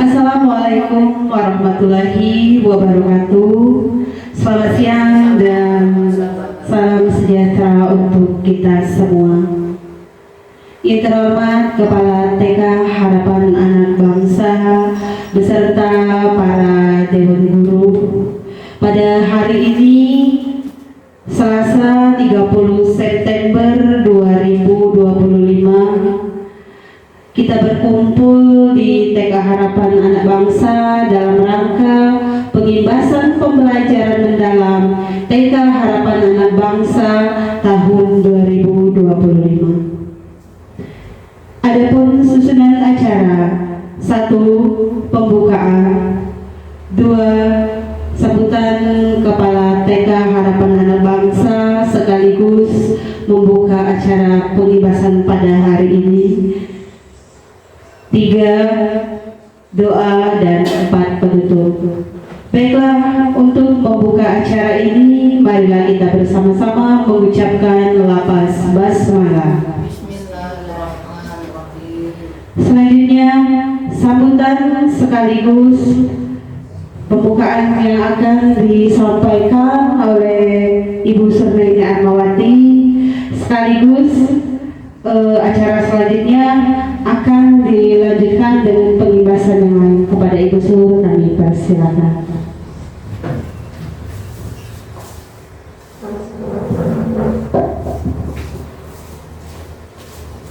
Assalamualaikum warahmatullahi wabarakatuh. Selamat siang dan salam sejahtera untuk kita semua. Yang terhormat Kepala TK Harapan Anak Bangsa beserta para Dewan Guru, pada hari ini Selasa 30 September 2025 kita berkumpul di TK Harapan Anak Bangsa dalam rangka pengimbasan pembelajaran mendalam TK Harapan Anak Bangsa tahun 2025. Adapun susunan acara: 1. Pembukaan, 2. Sambutan Kepala TK Harapan Anak Bangsa sekaligus membuka acara pengimbasan pada hari ini, 3. Doa, dan 4. Penutup. Baiklah, untuk membuka acara ini marilah kita bersama-sama mengucapkan lafaz basmalah. Selanjutnya sambutan sekaligus pembukaan yang akan disampaikan oleh Ibu Surnaini Atmawati, sekaligus acara selanjutnya akan dilanjutkan dengan pengimbasan yang lain. Kepada Ibu Sur kami persilakan.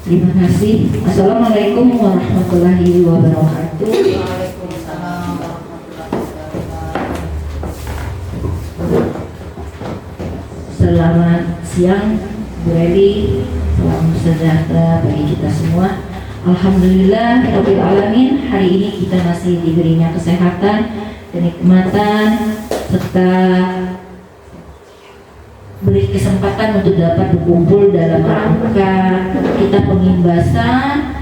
Terima kasih. Assalamualaikum warahmatullahi wabarakatuh. Selamat siang Bu Edi, salam sejahtera bagi kita semua. Alhamdulillah rabbil alamin, hari ini kita masih diberinya kesehatan, kenikmatan, serta beri kesempatan untuk dapat berkumpul dalam rangka kita pengimbasan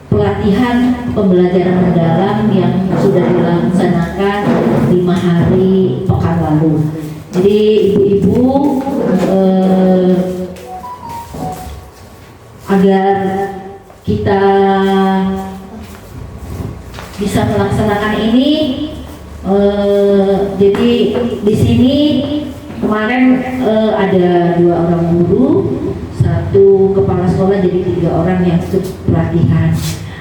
pelatihan pembelajaran mendalam yang sudah dilaksanakan 5 hari pekan lalu. Jadi ibu-ibu agar kita bisa melaksanakan ini, jadi di sini kemarin ada 2 orang guru, 1 kepala sekolah, jadi 3 orang yang ikut pelatihan.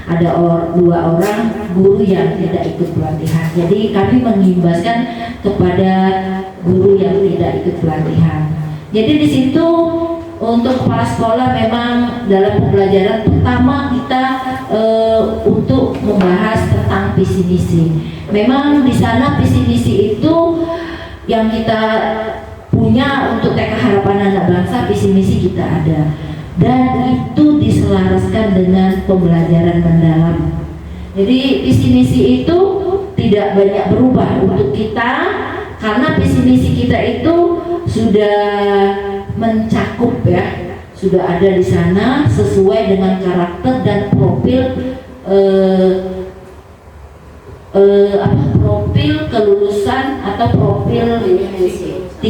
Ada 2 orang guru yang tidak ikut pelatihan. Jadi kami mengimbaskan kepada guru yang tidak ikut pelatihan. Jadi di situ untuk kepala sekolah memang dalam pembelajaran pertama kita untuk membahas tentang visi misi. Memang di sana visi misi itu yang kita punya untuk TK Harapan Anak Bangsa, visi misi kita ada, dan itu diselaraskan dengan pembelajaran mendalam. Jadi visi misi itu tidak banyak berubah untuk kita, karena visi misi kita itu sudah mencakup ya, sudah ada di sana sesuai dengan karakter dan profil profil kelulusan atau profil 8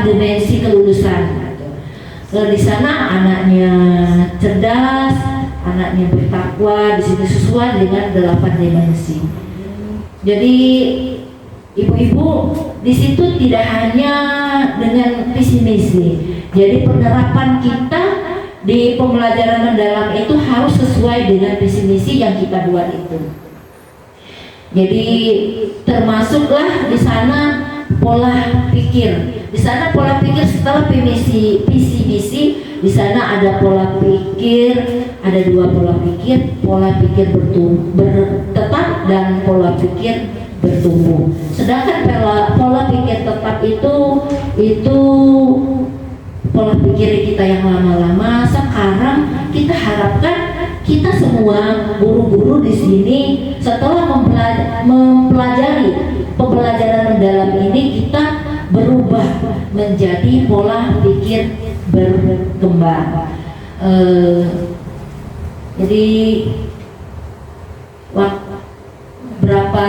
dimensi kelulusan. Di sana anaknya cerdas, anaknya bertakwa, di sini sesuai dengan 8 dimensi. Jadi ibu-ibu di situ tidak hanya dengan visi misi. Jadi penerapan kita di pembelajaran mendalam itu harus sesuai dengan visi misi yang kita buat itu. Jadi termasuklah di sana pola pikir. Di sana pola pikir setelah visi misi, di sana ada pola pikir, ada 2 pola pikir tetap dan pola pikir bertumbuh. Sedangkan pola pikir tetap itu pola pikir kita yang lama-lama. Sekarang kita harapkan kita semua guru-guru di sini setelah mempelajari pembelajaran mendalam ini, kita berubah menjadi pola pikir berkembang. Jadi berapa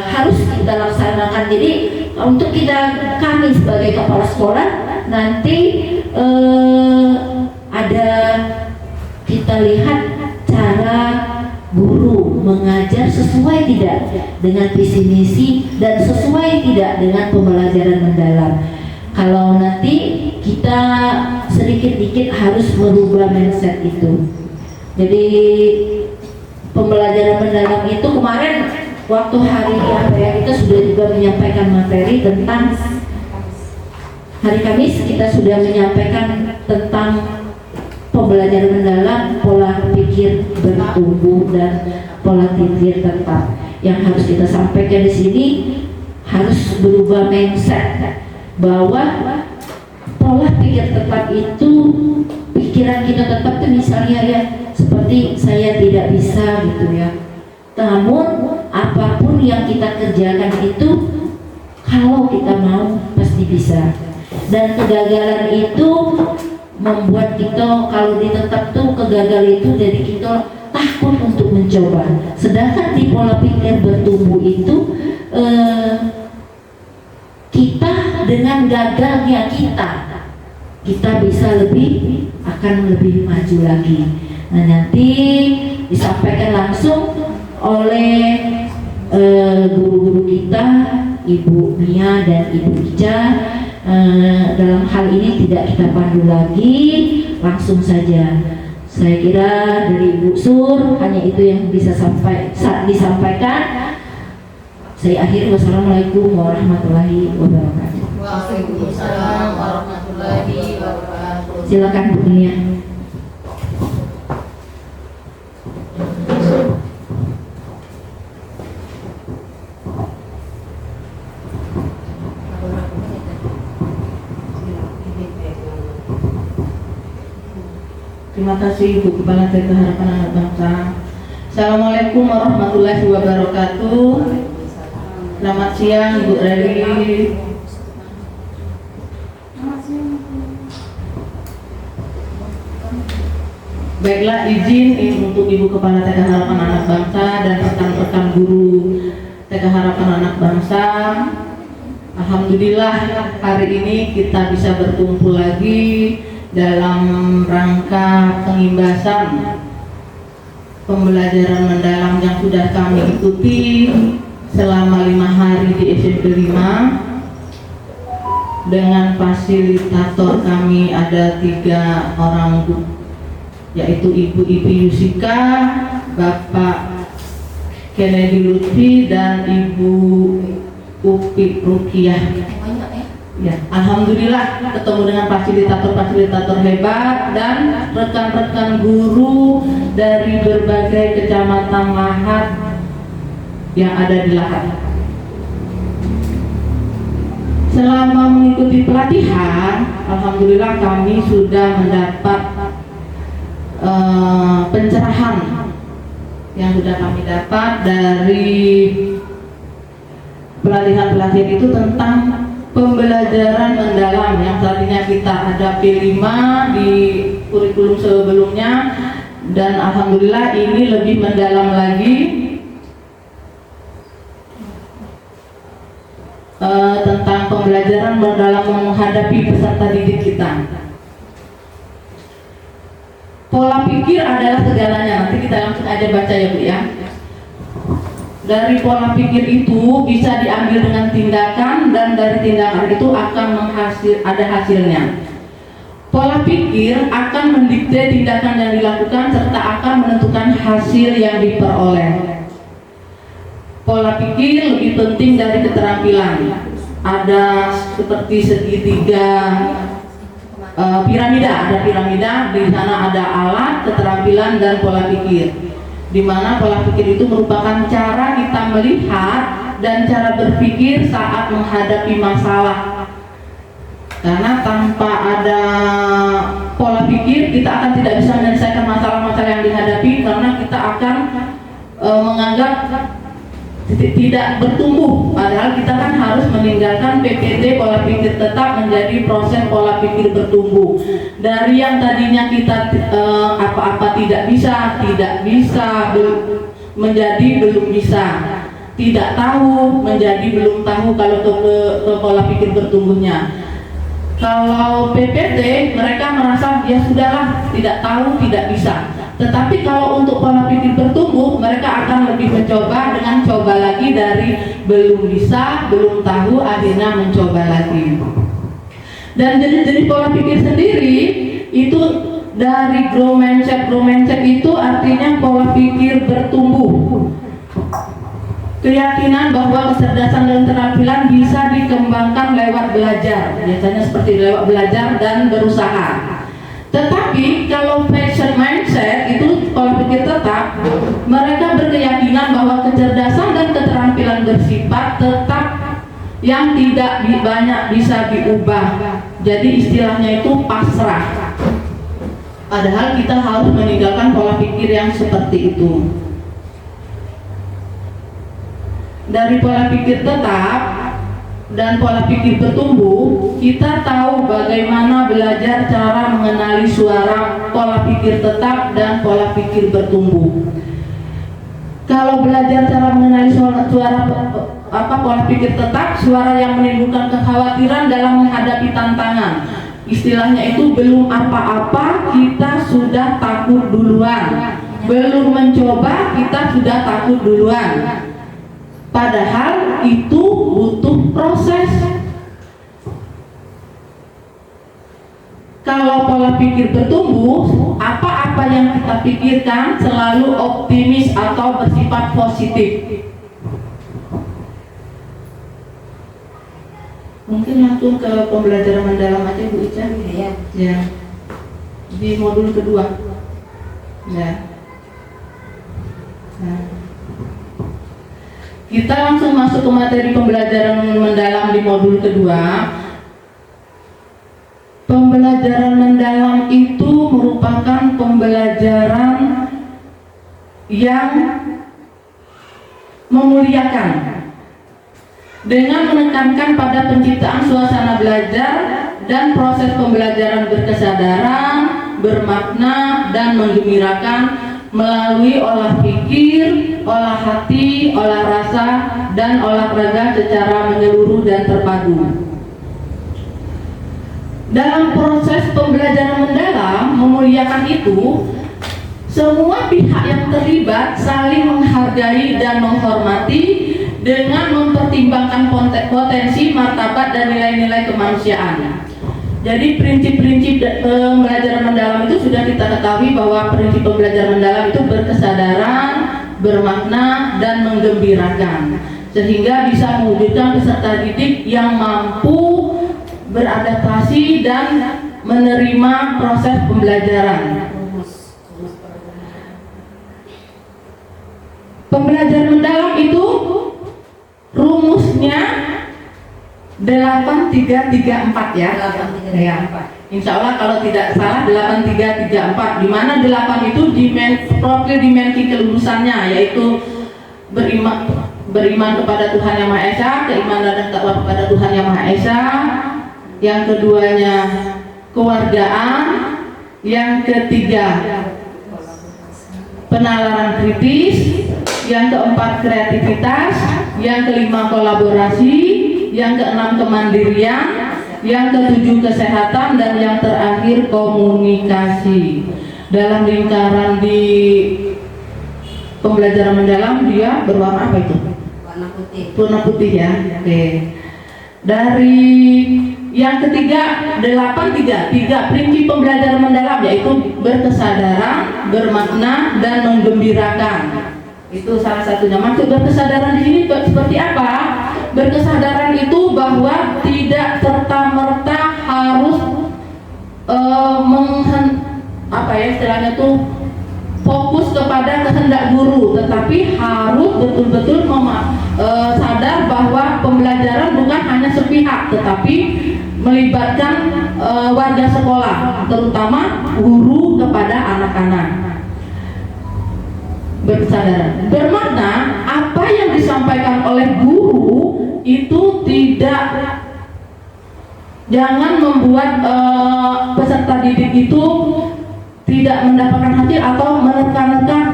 harus kita laksanakan. Jadi untuk kami sebagai kepala sekolah nanti ada kita lihat cara guru mengajar sesuai tidak dengan visi misi dan sesuai tidak dengan pembelajaran mendalam. Kalau nanti kita sedikit-sedikit harus merubah mindset itu. Jadi pembelajaran mendalam itu kemarin waktu hari apa ya, kita sudah juga menyampaikan materi tentang hari Kamis, kita sudah menyampaikan tentang pembelajaran mendalam, pola pikir bertumbuh dan pola pikir tetap. Yang harus kita sampaikan di sini harus berubah mindset bahwa pola pikir tetap itu pikiran kita tetap tuh misalnya ya seperti saya tidak bisa gitu ya. Namun apapun yang kita kerjakan itu kalau kita mau pasti bisa. Dan kegagalan itu membuat kita kalau ditetap tuh kegagalan itu jadi kita takut untuk mencoba. Sedangkan di pola pikir bertumbuh itu kita dengan gagalnya kita bisa akan lebih maju lagi. Nah nanti disampaikan langsung oleh guru-guru kita, Ibu Mia dan Ibu Ica. Dalam hal ini tidak kita pandu lagi, langsung saja. Saya kira dari Ibu Sur hanya itu yang bisa disampaikan. Saya akhiri, wassalamualaikum warahmatullahi wabarakatuh. Waalaikumsalam warahmatullahi wabarakatuh. Silakan Bu Mia. Terima kasih Ibu Kepala TK Harapan Anak Bangsa. Assalamualaikum warahmatullahi wabarakatuh. Selamat siang Ibu Reli. Baiklah, izin untuk Ibu Kepala TK Harapan Anak Bangsa dan rekan-rekan guru TK Harapan Anak Bangsa. Alhamdulillah hari ini kita bisa berkumpul lagi dalam rangka pengimbasan pembelajaran mendalam yang sudah kami ikuti selama 5 hari di SMP 5 dengan fasilitator kami ada 3 orang, yaitu Ibu Ipi Yusika, Bapak Kennedy Lutfi dan Ibu Upi Rukiah. Ya, alhamdulillah ketemu dengan fasilitator-fasilitator hebat dan rekan-rekan guru dari berbagai kecamatan Lahat yang ada di Lahat. Selama mengikuti pelatihan, alhamdulillah kami sudah mendapat pencerahan yang sudah kami dapat dari pelatihan-pelatihan itu tentang pembelajaran mendalam yang tadinya kita ada P5 di kurikulum sebelumnya, dan alhamdulillah ini lebih mendalam lagi tentang pembelajaran mendalam menghadapi peserta didik kita. Pola pikir adalah segalanya. Nanti kita langsung aja baca ya Bu ya. Dari pola pikir itu bisa diambil dengan tindakan, dan dari tindakan itu akan ada hasilnya. Pola pikir akan mendikte tindakan yang dilakukan serta akan menentukan hasil yang diperoleh. Pola pikir lebih penting dari keterampilan. Ada seperti segitiga piramida, ada piramida, di sana ada alat, keterampilan dan pola pikir. Di mana pola pikir itu merupakan cara kita melihat dan cara berpikir saat menghadapi masalah. Karena tanpa ada pola pikir kita akan tidak bisa menyelesaikan masalah-masalah yang dihadapi, karena kita akan menganggap tidak bertumbuh. Padahal kita kan harus meninggalkan PPT pola pikir tetap menjadi proses pola pikir bertumbuh. Dari yang tadinya kita apa-apa tidak bisa menjadi belum bisa, tidak tahu menjadi belum tahu kalau ke pola pikir bertumbuhnya. Kalau PPT mereka merasa ya sudahlah, tidak tahu, tidak bisa. Tetapi kalau untuk pola pikir bertumbuh, mereka akan lebih mencoba dengan coba lagi dari belum bisa, belum tahu, akhirnya mencoba lagi. Dan jenis-jenis pola pikir sendiri itu dari grow mindset. Grow mindset itu artinya pola pikir bertumbuh. Keyakinan bahwa kecerdasan dan keterampilan bisa dikembangkan lewat belajar, biasanya seperti lewat belajar dan berusaha. Tetapi kalau fixed mindset itu pola pikir tetap, mereka berkeyakinan bahwa kecerdasan dan keterampilan bersifat tetap yang tidak banyak bisa diubah. Jadi istilahnya itu pasrah. Padahal kita harus meninggalkan pola pikir yang seperti itu. Dari pola pikir tetap dan pola pikir bertumbuh, kita tahu bagaimana belajar cara mengenali suara pola pikir tetap dan pola pikir bertumbuh. Kalau belajar cara mengenali suara pola pikir tetap, suara yang menimbulkan kekhawatiran dalam menghadapi tantangan. Istilahnya itu belum apa-apa kita sudah takut duluan. Belum mencoba kita sudah takut duluan. Padahal itu butuh proses. Kalau pola pikir bertumbuh, apa-apa yang kita pikirkan selalu optimis atau bersifat positif. Mungkin langsung ke pembelajaran mendalam aja Bu Ica. Ya. Di modul kedua. Ya. Nah. Kita langsung masuk ke materi pembelajaran mendalam di modul kedua. Pembelajaran mendalam itu merupakan pembelajaran yang memuliakan dengan menekankan pada penciptaan suasana belajar dan proses pembelajaran berkesadaran, bermakna, dan menggembirakan melalui olah pikir, olah hati, olah rasa, dan olahraga secara menyeluruh dan terpadu. Dalam proses pembelajaran mendalam, memuliakan itu, semua pihak yang terlibat saling menghargai dan menghormati dengan mempertimbangkan potensi, martabat, dan nilai-nilai kemanusiaan. Jadi prinsip-prinsip pembelajaran mendalam itu sudah kita ketahui bahwa prinsip pembelajaran mendalam itu berkesadaran, bermakna, dan menggembirakan, sehingga bisa mewujudkan peserta didik yang mampu beradaptasi dan menerima proses pembelajaran. Pembelajaran mendalam itu rumusnya 8334 ya. 8334. Insya Allah kalau tidak salah 8334, di mana 8 itu profil dimensi kelulusannya, yaitu beriman kepada Tuhan Yang Maha Esa, keimanan dan takwa kepada Tuhan Yang Maha Esa. Yang keduanya kewargaan, yang ketiga penalaran kritis, yang keempat kreativitas, yang kelima kolaborasi, yang keenam kemandirian, yang ketujuh kesehatan, dan yang terakhir komunikasi. Dalam lingkaran di pembelajaran mendalam dia berwarna apa itu? Warna putih. Warna putih ya. Oke. Dari yang ketiga 833 prinsip pembelajaran mendalam, yaitu berkesadaran, bermakna, dan menggembirakan. Itu salah satunya. Maksud berkesadaran di sini seperti apa? Berkesadaran itu bahwa tidak serta-merta harus istilahnya tuh fokus kepada kehendak guru, tetapi harus betul-betul sadar bahwa pembelajaran bukan hanya sepihak, tetapi melibatkan warga sekolah, terutama guru kepada anak-anak. Berkesadaran, bermakna apa yang disampaikan oleh guru itu jangan membuat peserta didik itu tidak mendapatkan hasil atau menekan-nekan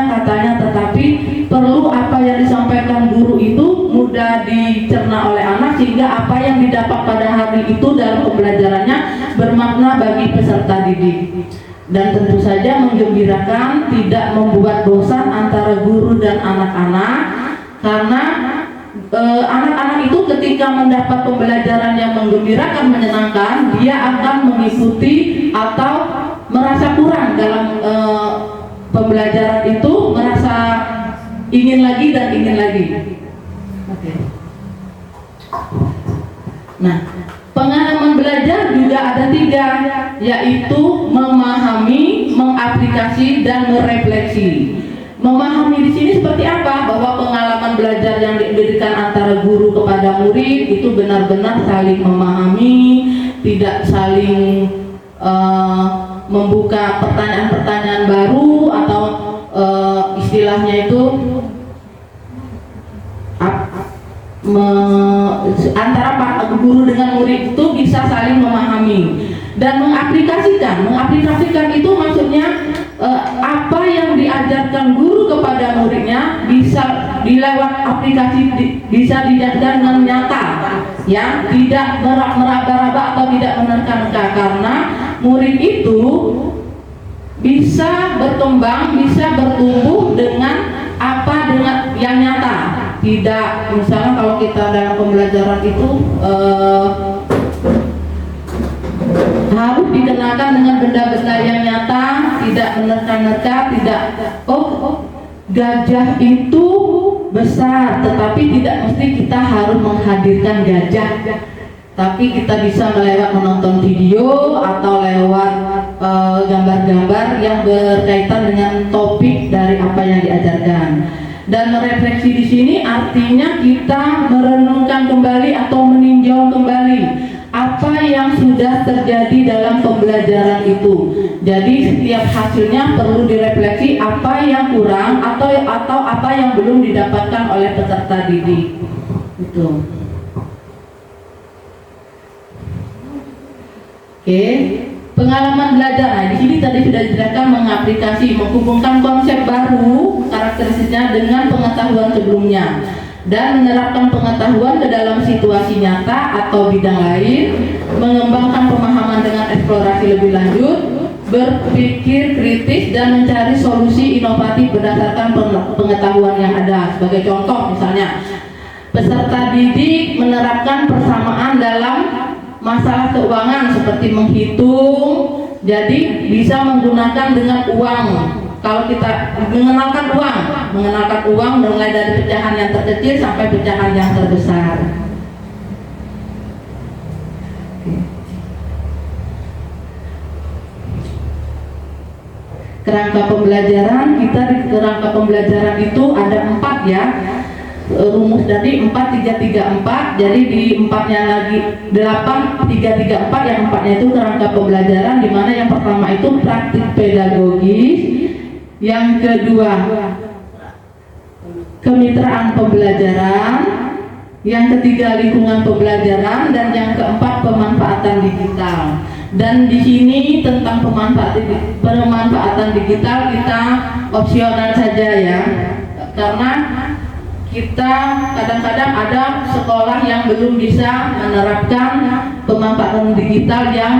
katanya, tetapi perlu apa yang disampaikan guru itu mudah dicerna oleh anak sehingga apa yang didapat pada hari itu dalam pembelajarannya bermakna bagi peserta didik. Dan tentu saja menggembirakan, tidak membuat bosan antara guru dan anak-anak, karena anak-anak itu ketika mendapat pembelajaran yang menggembirakan, menyenangkan, dia akan mengikuti atau merasa kurang dalam pembelajaran itu, merasa ingin lagi dan ingin lagi. Oke. Nah, pengalaman belajar juga ada 3, yaitu memahami, mengaplikasi, dan merefleksi. Memahami di sini seperti apa? Bahwa pengalaman belajar yang diberikan antara guru kepada murid itu benar-benar saling memahami, tidak saling membuka pertanyaan-pertanyaan baru atau istilahnya itu antara pak guru dengan murid itu bisa saling memahami dan mengaplikasikan itu maksudnya apa yang diajarkan guru kepada muridnya bisa dilewat aplikasi bisa dijadikan dengan nyata, ya, tidak meraba-raba atau tidak menerka-nerka, karena murid itu bisa berkembang, bisa bertumbuh dengan yang nyata. Tidak, misalnya kalau kita dalam pembelajaran itu harus dikenakan dengan benda-benda yang nyata, tidak menerka-nerka, tidak gajah itu besar, tetapi tidak mesti kita harus menghadirkan gajah, tapi kita bisa melewat menonton video atau lewat gambar-gambar yang berkaitan dengan topik dari apa yang diajarkan. Dan merefleksi di sini artinya kita merenungkan kembali atau meninjau kembali apa yang sudah terjadi dalam pembelajaran itu. Jadi setiap hasilnya perlu direfleksi apa yang kurang atau apa yang belum didapatkan oleh peserta didik. Itu. Oke. Pengalaman belajar, nah di sini tadi sudah dijelaskan mengaplikasi, menghubungkan konsep baru karakteristiknya dengan pengetahuan sebelumnya dan menerapkan pengetahuan ke dalam situasi nyata atau bidang lain, mengembangkan pemahaman dengan eksplorasi lebih lanjut, berpikir kritis dan mencari solusi inovatif berdasarkan pengetahuan yang ada. Sebagai contoh misalnya, peserta didik menerapkan persamaan dalam masalah keuangan seperti menghitung, jadi bisa menggunakan dengan uang. Kalau kita mengenalkan uang mulai dari pecahan yang terkecil sampai pecahan yang terbesar. Kerangka pembelajaran kita di kerangka pembelajaran itu ada 4 ya. Rumus tadi 4-3-3-4, jadi di 4-nya lagi 8-3-3-4, yang 4-nya itu kerangka pembelajaran, di mana yang pertama itu praktik pedagogis, yang kedua kemitraan pembelajaran, yang ketiga lingkungan pembelajaran, dan yang keempat pemanfaatan digital. Dan di sini tentang pemanfaatan digital kita opsional saja ya, karena kita kadang-kadang ada sekolah yang belum bisa menerapkan pemanfaatan digital yang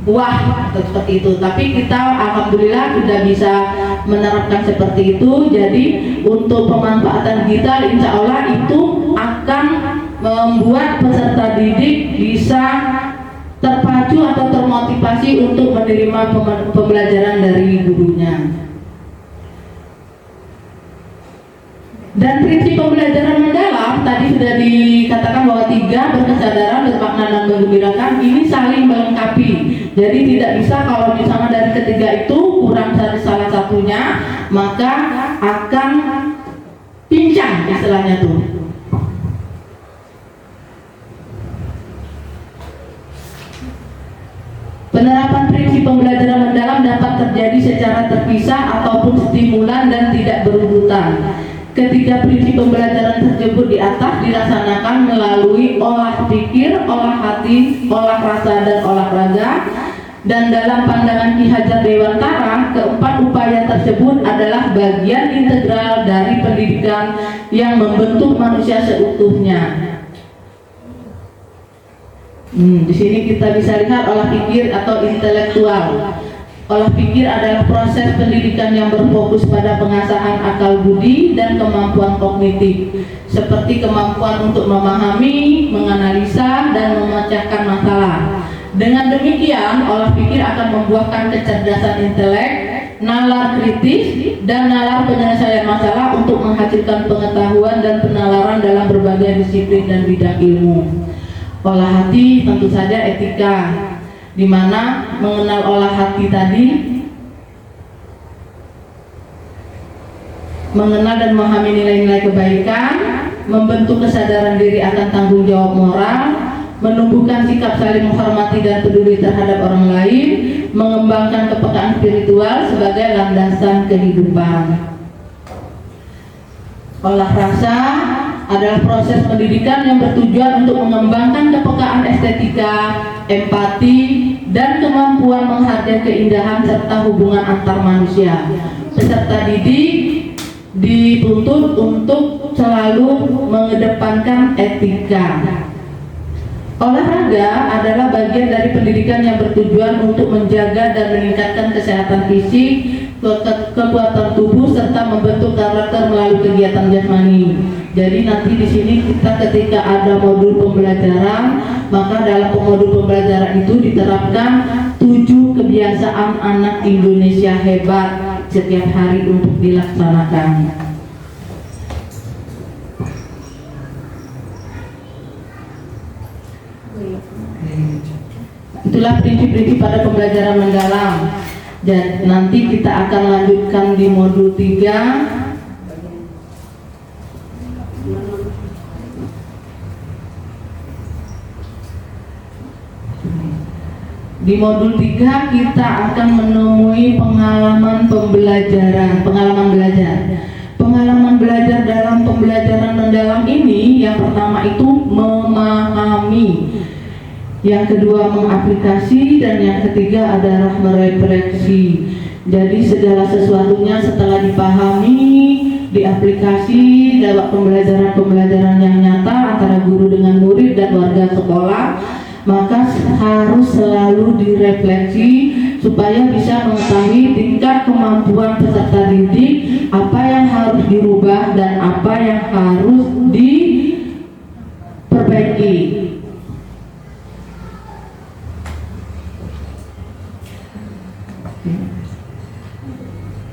wah seperti itu, tapi kita alhamdulillah sudah bisa menerapkan seperti itu. Jadi untuk pemanfaatan digital insya Allah itu akan membuat peserta didik bisa terpacu atau termotivasi untuk menerima pembelajaran dari gurunya. Dan prinsip pembelajaran mendalam tadi sudah dikatakan bahwa 3, berkesadaran, bermakna, dan menggembirakan, ini saling melengkapi. Jadi tidak bisa kalau misalnya dari ketiga itu kurang dari salah satunya, maka akan pincang istilahnya tuh. Penerapan prinsip pembelajaran mendalam dapat terjadi secara terpisah ataupun stimulan dan tidak berurutan. Ketiga prinsip pembelajaran tersebut di atas dilaksanakan melalui olah pikir, olah hati, olah rasa, dan olahraga. Dan dalam pandangan Ki Hajar Dewantara, keempat upaya tersebut adalah bagian integral dari pendidikan yang membentuk manusia seutuhnya. Di sini kita bisa lihat olah pikir atau intelektual. Olah pikir adalah proses pendidikan yang berfokus pada pengasahan akal budi dan kemampuan kognitif, seperti kemampuan untuk memahami, menganalisa, dan memecahkan masalah. Dengan demikian, olah pikir akan membuahkan kecerdasan intelek, nalar kritis, dan nalar penyelesaian masalah untuk menghasilkan pengetahuan dan penalaran dalam berbagai disiplin dan bidang ilmu. Olah hati tentu saja etika, di mana mengenal olah hati tadi, mengenal dan memahami nilai-nilai kebaikan, membentuk kesadaran diri akan tanggung jawab moral, menumbuhkan sikap saling menghormati dan peduli terhadap orang lain, mengembangkan kepekaan spiritual sebagai landasan kehidupan. Olah rasa adalah proses pendidikan yang bertujuan untuk mengembangkan kepekaan estetika, empati, dan kemampuan menghargai keindahan serta hubungan antar manusia. Peserta didik dituntut untuk selalu mengedepankan etika. Olahraga adalah bagian dari pendidikan yang bertujuan untuk menjaga dan meningkatkan kesehatan fisik, kekuatan tubuh, serta membentuk karakter melalui kegiatan jasmani. Jadi nanti di sini kita ketika ada modul pembelajaran, maka dalam modul pembelajaran itu diterapkan 7 kebiasaan anak Indonesia hebat setiap hari untuk dilaksanakan. Itulah prinsip-prinsip pada pembelajaran mendalam. Dan nanti kita akan lanjutkan di modul 3. Di modul 3 kita akan menemui pengalaman pembelajaran, pengalaman belajar. Pengalaman belajar dalam pembelajaran mendalam ini, yang pertama itu memahami, yang kedua mengaplikasi, dan yang ketiga adalah merefleksi. Jadi segala sesuatunya setelah dipahami, diaplikasi dalam pembelajaran yang nyata antara guru dengan murid dan warga sekolah, maka harus selalu direfleksi supaya bisa mengetahui tingkat kemampuan peserta didik, apa yang harus dirubah dan apa yang harus diperbaiki.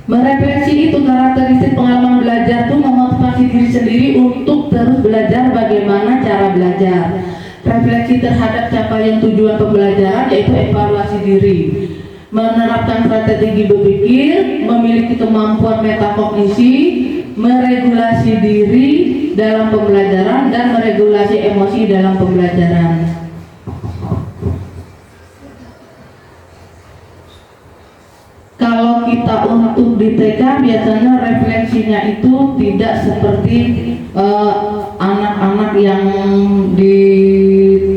Merefleksi itu karakteristik pengalaman belajar itu memotivasi diri sendiri untuk terus belajar bagaimana cara belajar. Refleksi terhadap capaian tujuan pembelajaran yaitu evaluasi diri. Menerapkan strategi berpikir, memiliki kemampuan metakognisi, meregulasi diri dalam pembelajaran, dan meregulasi emosi dalam pembelajaran. Kalau kita untuk di TK biasanya refleksinya itu tidak seperti anak-anak yang di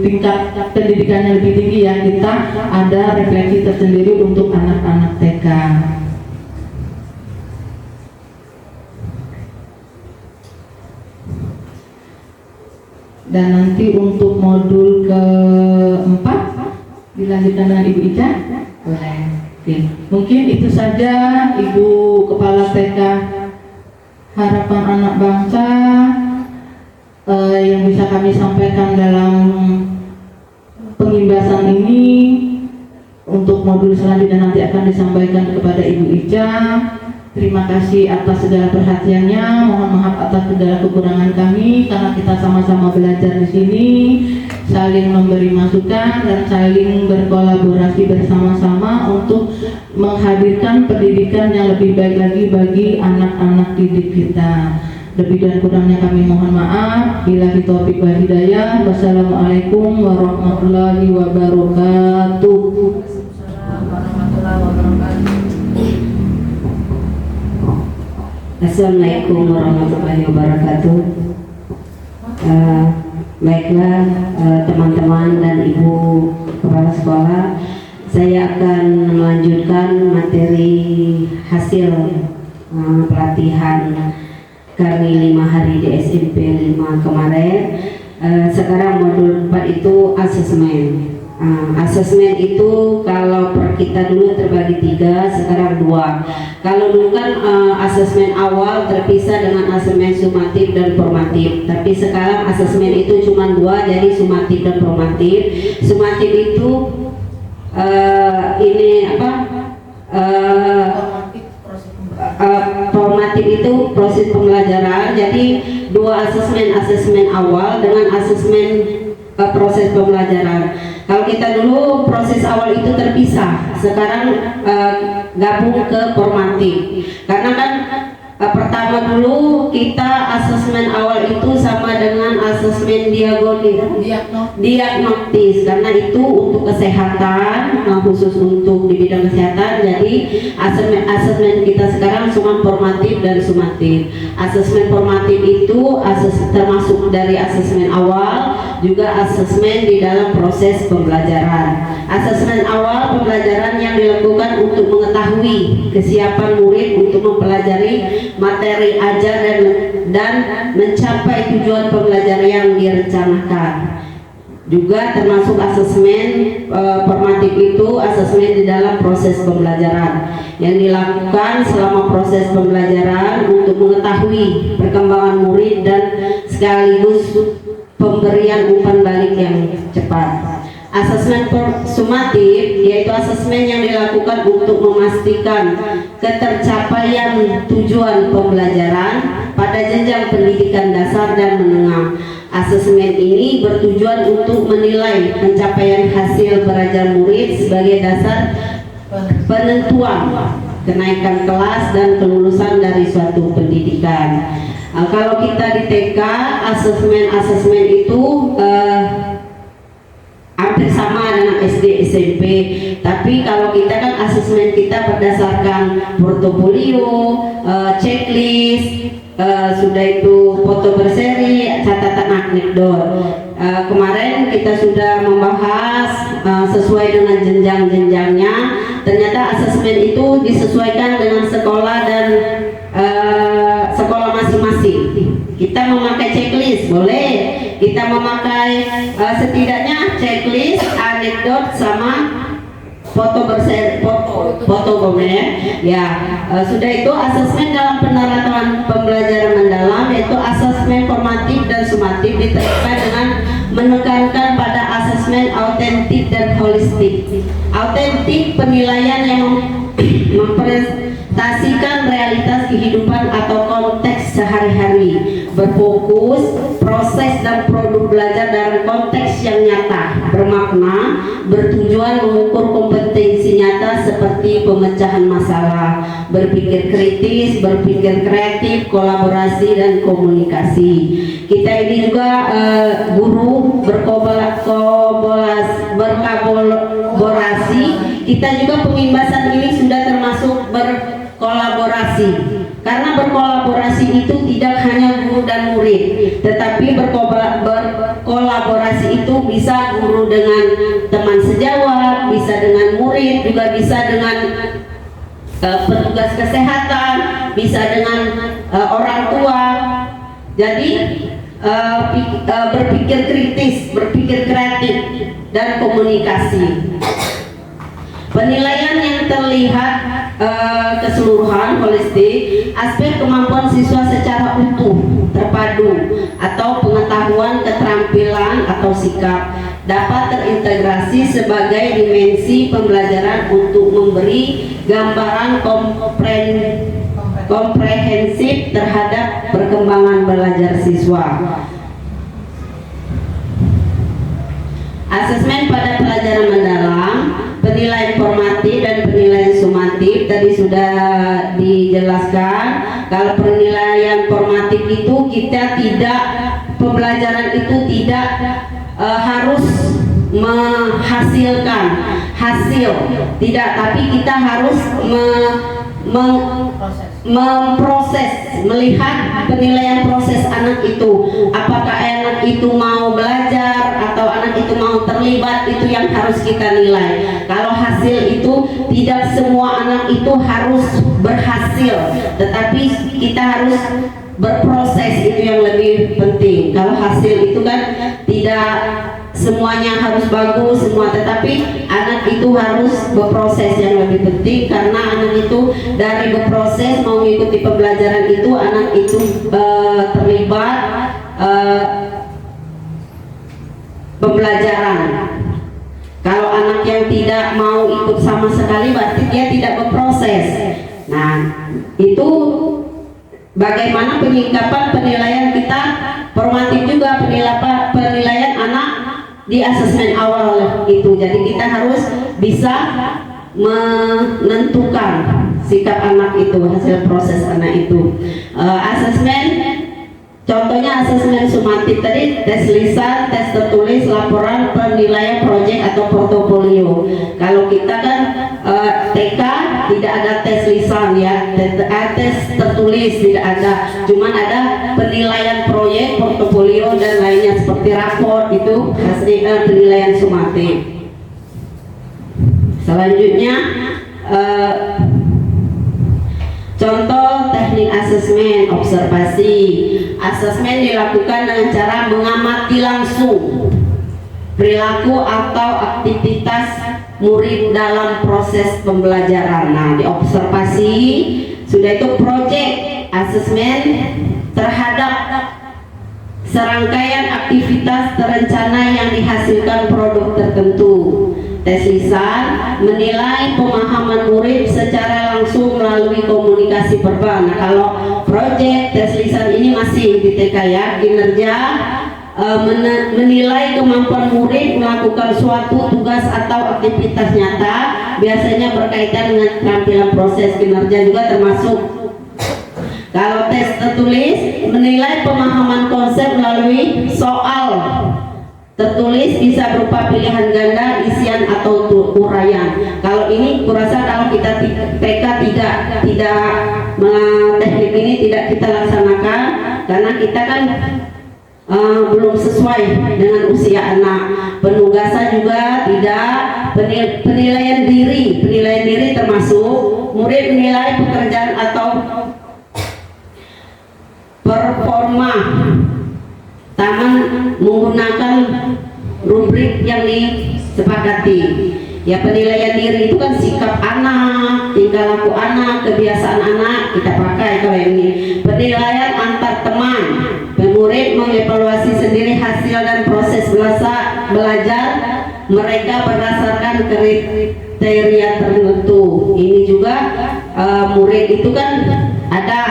tingkat pendidikannya lebih tinggi, ya. Kita ada refleksi tersendiri untuk anak-anak TK. Dan nanti untuk modul keempat dilanjutkan dengan Ibu Ica, boleh. Oke. Mungkin itu saja Ibu Kepala TK Harapan Anak Bangsa yang bisa kami sampaikan dalam pengimbasan ini. Untuk modul selanjutnya nanti akan disampaikan kepada Ibu Ica. Terima kasih atas segala perhatiannya. Mohon maaf atas segala kekurangan kami, karena kita sama-sama belajar di sini, saling memberi masukan dan saling berkolaborasi bersama-sama untuk menghadirkan pendidikan yang lebih baik lagi bagi anak-anak didik kita. Lebih dan kurangnya kami mohon maaf. Billahi taufiq wal hidayah. Wassalamualaikum warahmatullahi wabarakatuh. Assalamualaikum warahmatullahi wabarakatuh. Baiklah teman-teman dan Ibu Kepala Sekolah, Saya akan melanjutkan materi hasil pelatihan kami 5 hari di SMP 5 kemarin. Sekarang modul 4 itu asesmen. Asesmen itu kalau per kita dulu terbagi 3, sekarang 2. Kalau dulu kan asesmen awal terpisah dengan asesmen sumatif dan formatif, tapi sekarang asesmen itu cuma 2, jadi sumatif dan formatif. Sumatif itu formatif itu proses pembelajaran. Jadi 2 asesmen awal dengan asesmen proses pembelajaran. Kalau kita dulu proses awal itu terpisah, sekarang gabung ke formatif. Karena kan pertama dulu kita asesmen awal itu sama dengan asesmen diagnostis, karena itu untuk kesehatan, khusus untuk di bidang kesehatan. Jadi asesmen kita sekarang cuma formatif dan sumatif. Asesmen formatif itu termasuk dari asesmen awal, juga asesmen di dalam proses pembelajaran. Asesmen awal pembelajaran yang dilakukan untuk mengetahui kesiapan murid untuk mempelajari materi ajar dan mencapai tujuan pembelajaran yang direncanakan. Juga termasuk asesmen formatif itu asesmen di dalam proses pembelajaran yang dilakukan selama proses pembelajaran untuk mengetahui perkembangan murid dan sekaligus pemberian umpan balik yang cepat. Asesmen sumatif yaitu asesmen yang dilakukan untuk memastikan ketercapaian tujuan pembelajaran pada jenjang pendidikan dasar dan menengah. Asesmen ini bertujuan untuk menilai pencapaian hasil belajar murid sebagai dasar penentuan kenaikan kelas dan kelulusan dari suatu pendidikan. Kalau kita di TK, asesmen itu hampir sama dengan SD SMP, tapi kalau kita kan asesmen kita berdasarkan portofolio, checklist, sudah itu foto berseri, catatan anekdot. Kemarin kita sudah membahas sesuai dengan jenjang-jenjangnya. Ternyata asesmen itu disesuaikan dengan sekolah dan sekolah masing-masing. Kita memakai checklist boleh, kita memakai setidaknya checklist, anekdot sama foto berseri, foto boleh ya. Sudah itu asesmen dalam penerapan pembelajaran mendalam, yaitu asesmen formatif dan sumatif diterapkan dengan menekankan pada asesmen autentik dan holistik. Autentik penilaian yang mempresentasikan realitas kehidupan atau konteks sehari-hari, berfokus proses dan produk belajar dalam konteks yang nyata, bermakna, bertujuan mengukur kompetensi nyata seperti pemecahan masalah, berpikir kritis, berpikir kreatif, kolaborasi dan komunikasi. Kita ini juga guru berkolaborasi. Kita juga pengimbasan ini sudah termasuk berkolaborasi. Karena berkolaborasi itu tidak hanya guru dan murid, tetapi berkolaborasi itu bisa guru dengan teman sejawat, bisa dengan murid, juga bisa dengan petugas kesehatan, bisa dengan orang tua. Jadi berpikir kritis, berpikir kreatif, dan komunikasi. Penilaian yang terlihat keseluruhan holistik, aspek kemampuan siswa secara utuh, terpadu, atau pengetahuan, keterampilan, atau sikap dapat terintegrasi sebagai dimensi pembelajaran untuk memberi gambaran komprehensif terhadap perkembangan belajar siswa. Asesmen pada pelajaran mendalam, penilaian formatif dan penilaian sumatif tadi sudah dijelaskan. Kalau penilaian formatif itu kita tidak, pembelajaran itu tidak harus menghasilkan hasil, tidak, tapi kita harus memproses, melihat penilaian proses anak itu, apakah anak itu mau belajar atau anak itu mau terlibat, itu yang harus kita nilai. Kalau hasil itu, tidak semua anak itu harus berhasil, tetapi kita harus berproses, itu yang lebih penting. Kalau hasil itu kan tidak semuanya harus bagus semua, tetapi anak itu harus berproses yang lebih penting, karena anak itu dari berproses mau mengikuti pembelajaran itu, anak itu terlibat pembelajaran. Kalau anak yang tidak mau ikut sama sekali, berarti dia tidak berproses. Nah, itu bagaimana penyikapan penilaian kita formatif juga, penilaian anak di asesmen awal itu. Jadi kita harus bisa menentukan sikap anak itu, hasil proses anak itu. Asesmen, contohnya asesmen sumatif tadi, tes lisan, tes tertulis, laporan, penilaian proyek atau portofolio. Kalau kita kan TK tidak ada tes lisan ya, tes tertulis tidak ada, cuman ada penilaian proyek, portofolio dan lainnya seperti rapor, itu hasil penilaian sumatif. Selanjutnya contoh teknik asesmen observasi. Asesmen dilakukan dengan cara mengamati langsung perilaku atau aktivitas murid dalam proses pembelajaran. Nah, di observasi sudah itu project asesmen terhadap serangkaian aktivitas terencana yang dihasilkan produk tertentu. Tes lisan menilai pemahaman murid secara langsung melalui komunikasi verbal. Nah, kalau project tes lisan ini masih di TK ya, kinerja menilai kemampuan murid melakukan suatu tugas atau aktivitas nyata, biasanya berkaitan dengan keterampilan proses kinerja juga termasuk. Kalau tes tertulis menilai pemahaman konsep melalui soal tertulis, bisa berupa pilihan ganda, isian atau uraian. Kalau ini kurasa kalau kita TK tidak teknik ini tidak kita laksanakan, karena kita kan belum sesuai dengan usia anak. Penugasan juga tidak. Penilaian diri termasuk murid menilai pekerjaan atau performa taman menggunakan rubrik yang disepakati. Ya, penilaian diri itu kan sikap anak, tingkah laku anak, kebiasaan anak kita pakai. Kalau ini penilaian antar teman, murid mengevaluasi sendiri hasil dan proses belajar mereka berdasarkan kriteria tertentu. Ini juga murid itu kan ada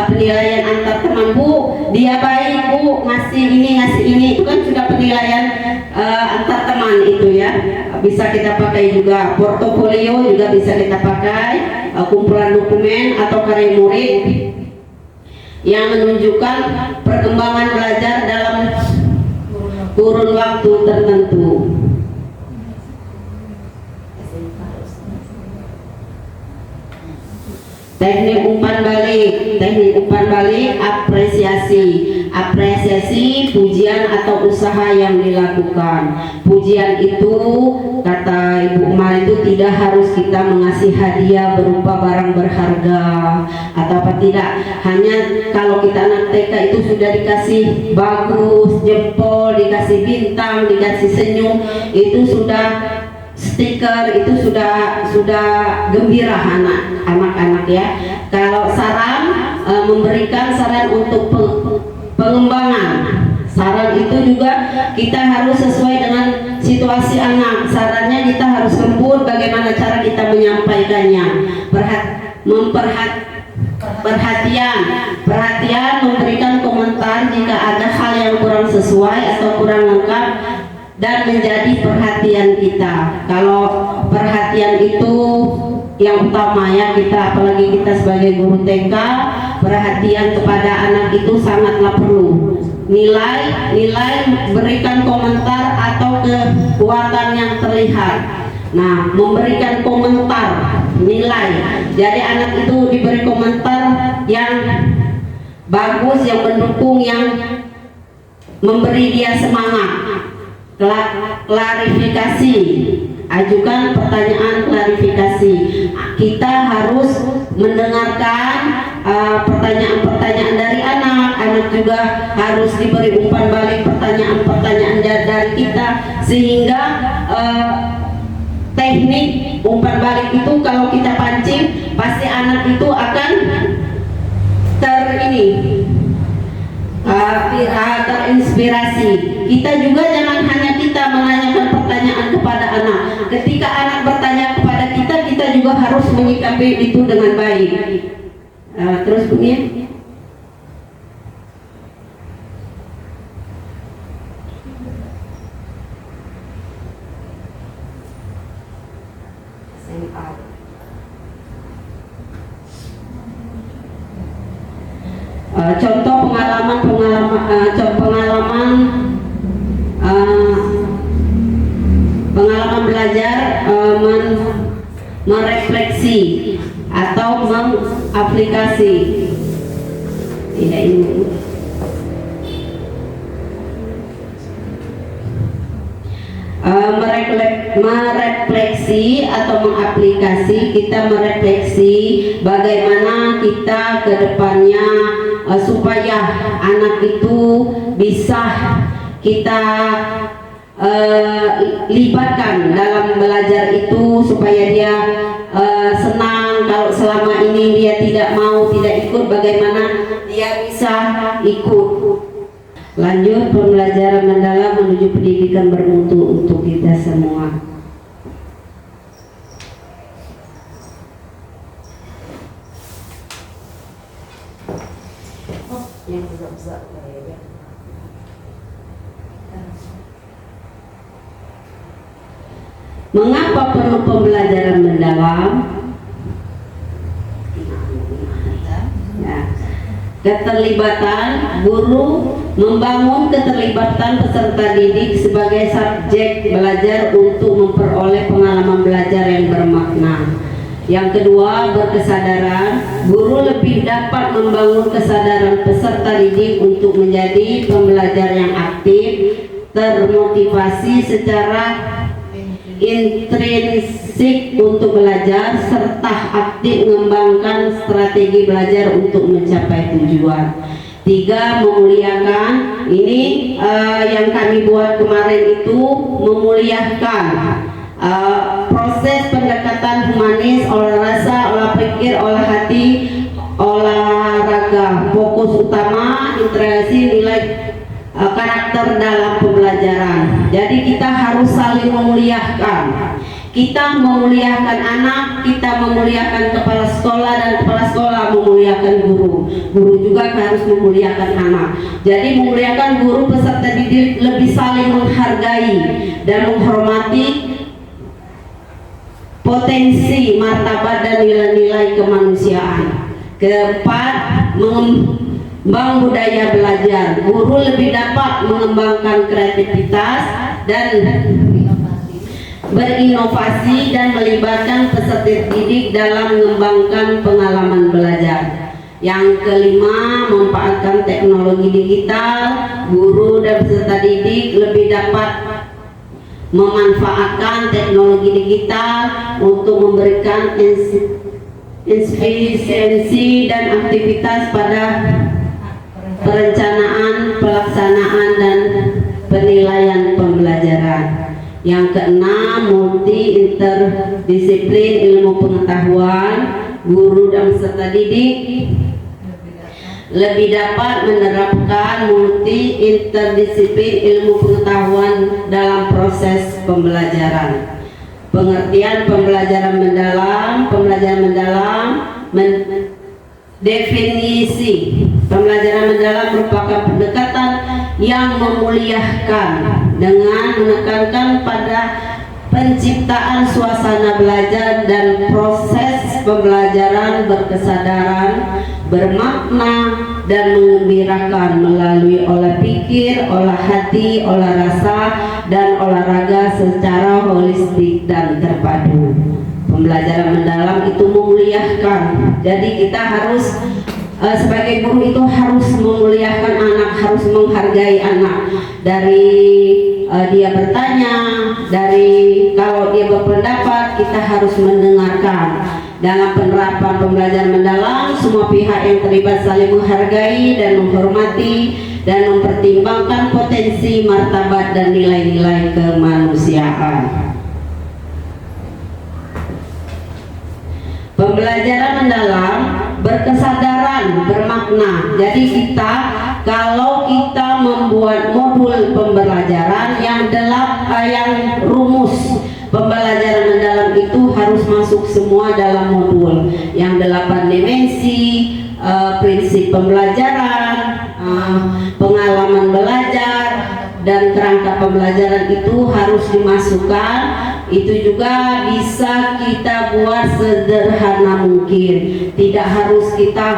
penilaian antar teman. Bu, dia baik bu, ngasih ini, itu kan sudah penilaian antar teman itu ya. Bisa kita pakai juga. Portofolio juga bisa kita pakai, kumpulan dokumen atau karya murid yang menunjukkan perkembangan belajar dalam kurun waktu tertentu. Teknik umpan balik, apresiasi pujian atau usaha yang dilakukan. Pujian itu, kata Ibu Umar, itu tidak harus kita mengasih hadiah berupa barang berharga atau apa, tidak. Hanya kalau kita anak TK itu sudah dikasih bagus, jempol, dikasih bintang, dikasih senyum, itu sudah stiker, itu sudah gembira anak-anak ya. Kalau saran, memberikan saran untuk pengembangan. Saran itu juga kita harus sesuai dengan situasi anak. Sarannya kita harus lembut, bagaimana cara kita menyampaikannya. Perhatian memberikan komentar jika ada hal yang kurang sesuai atau kurang lengkap dan menjadi perhatian kita. Kalau perhatian itu yang utama ya, kita apalagi kita sebagai guru TK, perhatian kepada anak itu sangatlah perlu. Nilai berikan komentar atau kekuatan yang terlihat. Nah, memberikan komentar nilai. Jadi anak itu diberi komentar yang bagus, yang mendukung, yang memberi dia semangat. Klarifikasi, ajukan pertanyaan klarifikasi. Kita harus mendengarkan pertanyaan-pertanyaan dari anak. Anak juga harus diberi umpan balik pertanyaan-pertanyaan dari kita, sehingga teknik umpan balik itu kalau kita pancing, pasti anak itu akan terinspirasi. Kita juga jangan hanya kita menanyakan pertanyaan kepada anak. Ketika anak bertanya kepada kita, kita juga harus menyikapi itu dengan baik. Terus begini. Contoh pengalaman belajar, merefleksi atau mengaplikasi. Tidak ini. Merefleksi atau mengaplikasi, kita merefleksi bagaimana kita ke depannya supaya anak itu bisa kita libatkan dalam belajar itu, supaya dia senang. Kalau selama ini dia tidak mau, tidak ikut, bagaimana dia bisa ikut. Lanjut, pembelajaran mendalam menuju pendidikan bermutu untuk kita semua. Mengapa perlu pembelajaran mendalam? Ya. Keterlibatan guru, membangun keterlibatan peserta didik sebagai subjek belajar untuk memperoleh pengalaman belajar yang bermakna. Yang kedua, berkesadaran. Guru lebih dapat membangun kesadaran peserta didik untuk menjadi pembelajar yang aktif, termotivasi secara intrinsik untuk belajar, serta aktif mengembangkan strategi belajar untuk mencapai tujuan. 3, memuliakan. Ini yang kami buat kemarin itu memuliakan proses pendekatan humanis, olah rasa, olah pikir, olah hati, olahraga. Fokus utama integrasi nilai karakter dalam pembelajaran. Jadi kita harus saling memuliakan. Kita memuliakan anak, kita memuliakan kepala sekolah, dan kepala sekolah memuliakan guru. Guru juga harus memuliakan anak. Jadi memuliakan guru, peserta didik lebih saling menghargai dan menghormati potensi, martabat, dan nilai-nilai kemanusiaan. Keempat, mengembang budaya belajar. Guru lebih dapat mengembangkan kreativitas dan berinovasi dan melibatkan peserta didik dalam mengembangkan pengalaman belajar. Yang kelima, memanfaatkan teknologi digital. Guru dan peserta didik lebih dapat memanfaatkan teknologi digital untuk memberikan efisiensi dan aktivitas pada perencanaan, pelaksanaan, dan penilaian pembelajaran. Yang keenam, multi interdisiplin ilmu pengetahuan. Guru dan peserta didik lebih dapat menerapkan multi interdisiplin ilmu pengetahuan dalam proses pembelajaran. Pengertian pembelajaran mendalam. Pembelajaran mendalam definisi pembelajaran mendalam merupakan pendekatan yang memuliakan dengan menekankan pada penciptaan suasana belajar dan proses pembelajaran berkesadaran, bermakna, dan mengembirakan melalui olah pikir, olah hati, olah rasa, dan olahraga secara holistik dan terpadu. Pembelajaran mendalam itu memuliakan. Jadi kita harus sebagai guru itu harus memuliakan anak, harus menghargai anak. Dari dia bertanya, dari kalau dia berpendapat, kita harus mendengarkan. Dalam penerapan pembelajaran mendalam, semua pihak yang terlibat saling menghargai dan menghormati dan mempertimbangkan potensi, martabat, dan nilai-nilai kemanusiaan. Pembelajaran mendalam berkesadaran, bermakna. Jadi kalau kita membuat modul pembelajaran yang rumus pembelajaran mendalam itu harus masuk semua dalam modul yang 8 dimensi, prinsip pembelajaran, pengalaman belajar, dan kerangka pembelajaran itu harus dimasukkan. Itu juga bisa kita buat sederhana mungkin, tidak harus kita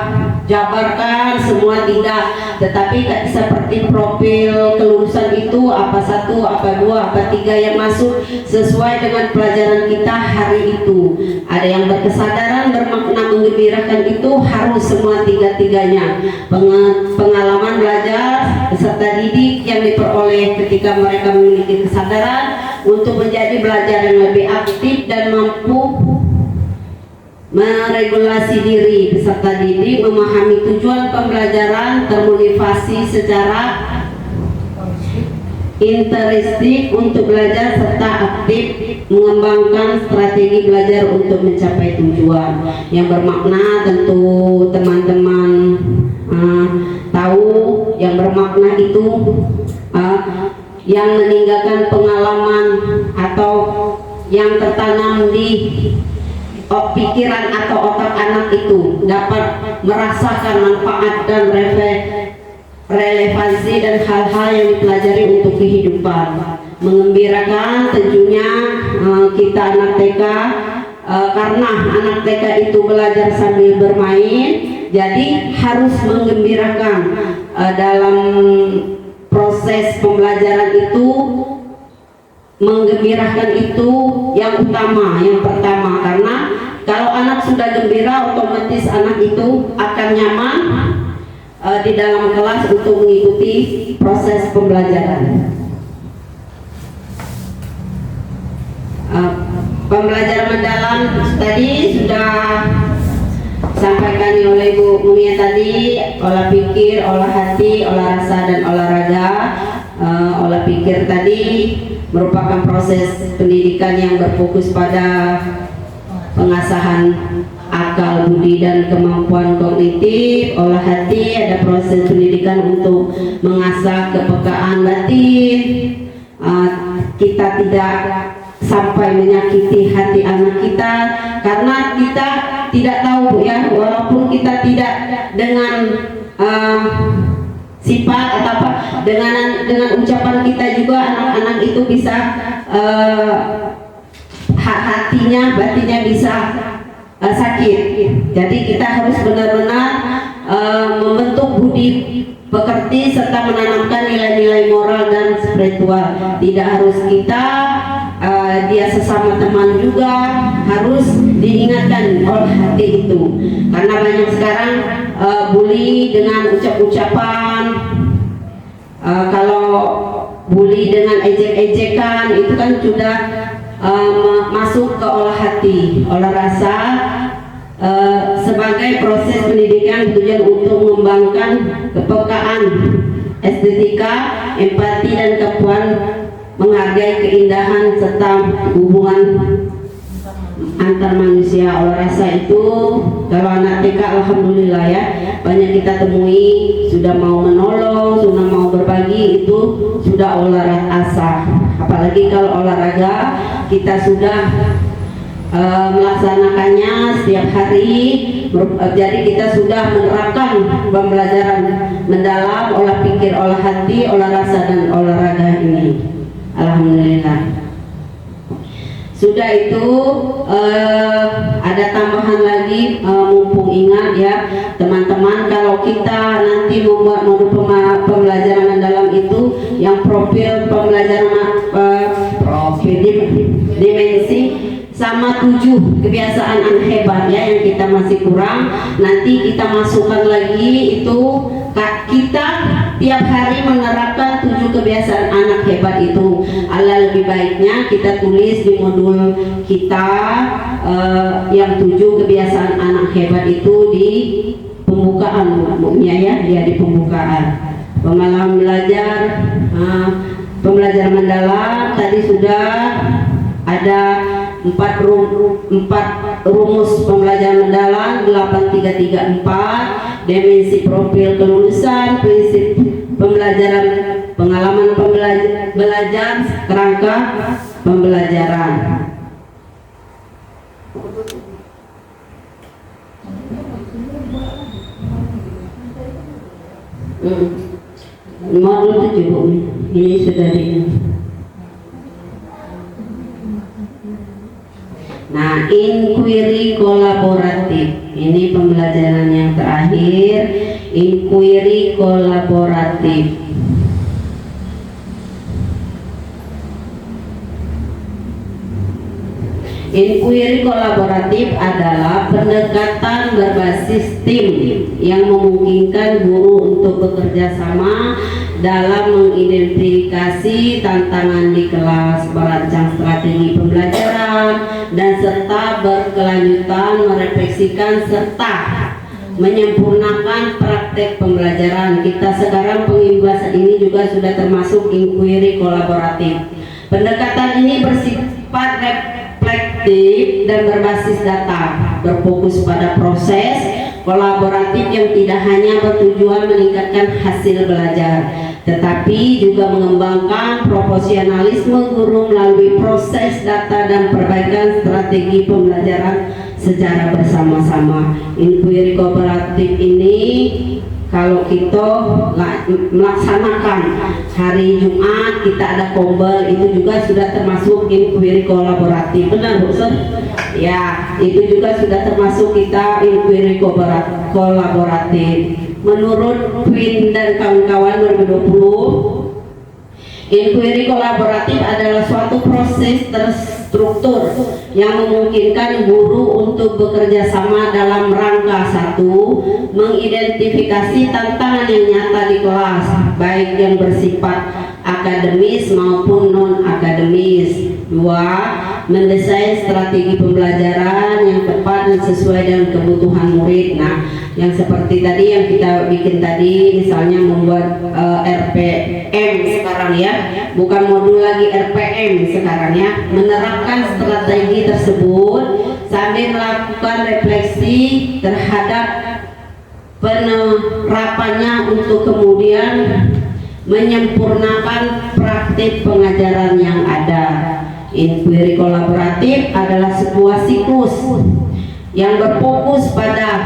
jabarkan semua, tidak, tetapi seperti profil kelulusan itu apa 1, apa 2, apa 3 yang masuk sesuai dengan pelajaran kita hari itu. Ada yang berkesadaran, bermakna, menggembirakan, itu harus semua tiga-tiganya. Pengalaman belajar peserta didik yang diperoleh ketika mereka memiliki kesadaran untuk menjadi belajar yang lebih aktif dan mampu meregulasi diri. Peserta didik memahami tujuan pembelajaran, termotivasi secara interistik untuk belajar serta aktif mengembangkan strategi belajar untuk mencapai tujuan. Yang bermakna tentu teman-teman tahu yang bermakna itu yang meninggalkan pengalaman atau yang tertanam di pikiran atau otak anak itu dapat merasakan manfaat dan relevansi dan hal-hal yang dipelajari untuk kehidupan. Mengembirakan tentunya kita anak TK, karena anak TK itu belajar sambil bermain, jadi harus menggembirakan dalam proses pembelajaran itu. Menggembirakan itu yang utama, yang pertama, karena kalau anak sudah gembira, otomatis anak itu akan nyaman di dalam kelas untuk mengikuti proses pembelajaran. Pembelajaran mendalam tadi sudah sampaikan oleh Bu Mumia tadi, olah pikir, olah hati, olah rasa, dan olahraga. Olah pikir tadi merupakan proses pendidikan yang berfokus pada pengasahan akal, budi, dan kemampuan kognitif. Olah hati ada proses pendidikan untuk mengasah kepekaan batin. Kita tidak sampai menyakiti hati anak kita, karena kita tidak tahu ya, walaupun kita tidak dengan sifat atau apa, dengan ucapan kita juga anak-anak itu bisa hatinya, batinnya bisa sakit. Jadi kita harus benar-benar membentuk budi pekerti serta menanamkan nilai-nilai moral dan spiritual. Tidak harus kita dia sesama teman juga harus diingatkan oleh hati itu, karena banyak sekarang bully dengan ucap-ucapan. Kalau bully dengan ejek-ejekan itu kan sudah masuk ke olah hati, olah rasa, sebagai proses pendidikan tujuan untuk mengembangkan kepekaan, estetika, empati, dan kemampuan menghargai keindahan serta hubungan antar manusia. Olah rasa itu kalau anak TK alhamdulillah ya, banyak kita temui sudah mau menolong, sudah mau berbagi, itu sudah olah rasa. Apalagi kalau olahraga kita sudah melaksanakannya setiap hari, jadi kita sudah menerapkan pembelajaran mendalam, olah pikir, olah hati, olah rasa, dan olahraga ini. Alhamdulillah. Sudah itu ada tambahan lagi, mumpung ingat ya teman-teman, kalau kita nanti membuat modul pembelajaran mendalam itu yang profil pembelajaran profil dimensi sama 7 kebiasaan anak hebat ya yang kita masih kurang, nanti kita masukkan lagi itu kita tiap hari menerapkan 7 kebiasaan anak hebat itu. Ala lebih baiknya kita tulis di modul kita yang 7 kebiasaan anak hebat itu di pembukaan umumnya ya, di pembukaan. Pengalaman belajar, pembelajaran mendalam tadi sudah ada 4 rumus pembelajaran mendalam 8334, dimensi profil kelulusan, prinsip pembelajaran, pengalaman belajar, kerangka pembelajaran. Modul 7 ini sudah di. Nah, inquiry kolaboratif ini pembelajaran yang terakhir, inquiry kolaboratif. Inquiry kolaboratif adalah pendekatan berbasis tim yang memungkinkan guru untuk bekerja sama dalam mengidentifikasi tantangan di kelas, merancang strategi pembelajaran, dan serta berkelanjutan merefleksikan serta menyempurnakan praktek pembelajaran. Kita sekarang pembahasan ini juga sudah termasuk inquiry kolaboratif. Pendekatan ini bersifat reflektif dan berbasis data, berfokus pada proses kolaboratif yang tidak hanya bertujuan meningkatkan hasil belajar, tetapi juga mengembangkan profesionalisme guru melalui proses data dan perbaikan strategi pembelajaran secara bersama-sama. Inquiry kolaboratif ini kalau kita melaksanakan hari Jumat kita ada kombel, itu juga sudah termasuk inquiry kolaboratif. Benar Bu Sen? Ya, itu juga sudah termasuk kita inquiry kolaboratif. Menurut Quinn dan kawan-kawan 2020, inquiry kolaboratif adalah suatu proses terstruktur yang memungkinkan guru untuk bekerja sama dalam rangka 1. Mengidentifikasi tantangan yang nyata di kelas, baik yang bersifat akademis maupun non-akademis. 2. Mendesain strategi pembelajaran yang tepat dan sesuai dengan kebutuhan murid. Nah, yang seperti tadi yang kita bikin tadi, misalnya membuat RPM sekarang ya, bukan modul lagi RPM sekarang ya, menerapkan strategi tersebut sambil melakukan refleksi terhadap penerapannya untuk kemudian menyempurnakan praktik pengajaran yang ada. Inquiry kolaboratif adalah sebuah siklus yang berfokus pada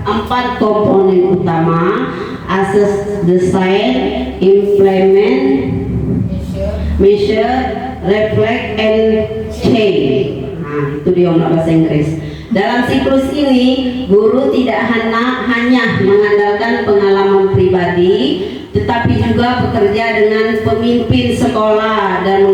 4 komponen utama: assess, design, implement, measure, reflect, and change. Nah, itu dia bahasa Inggris. Dalam siklus ini, guru tidak hanya mengandalkan pengalaman pribadi, tetapi juga bekerja dengan pemimpin sekolah dan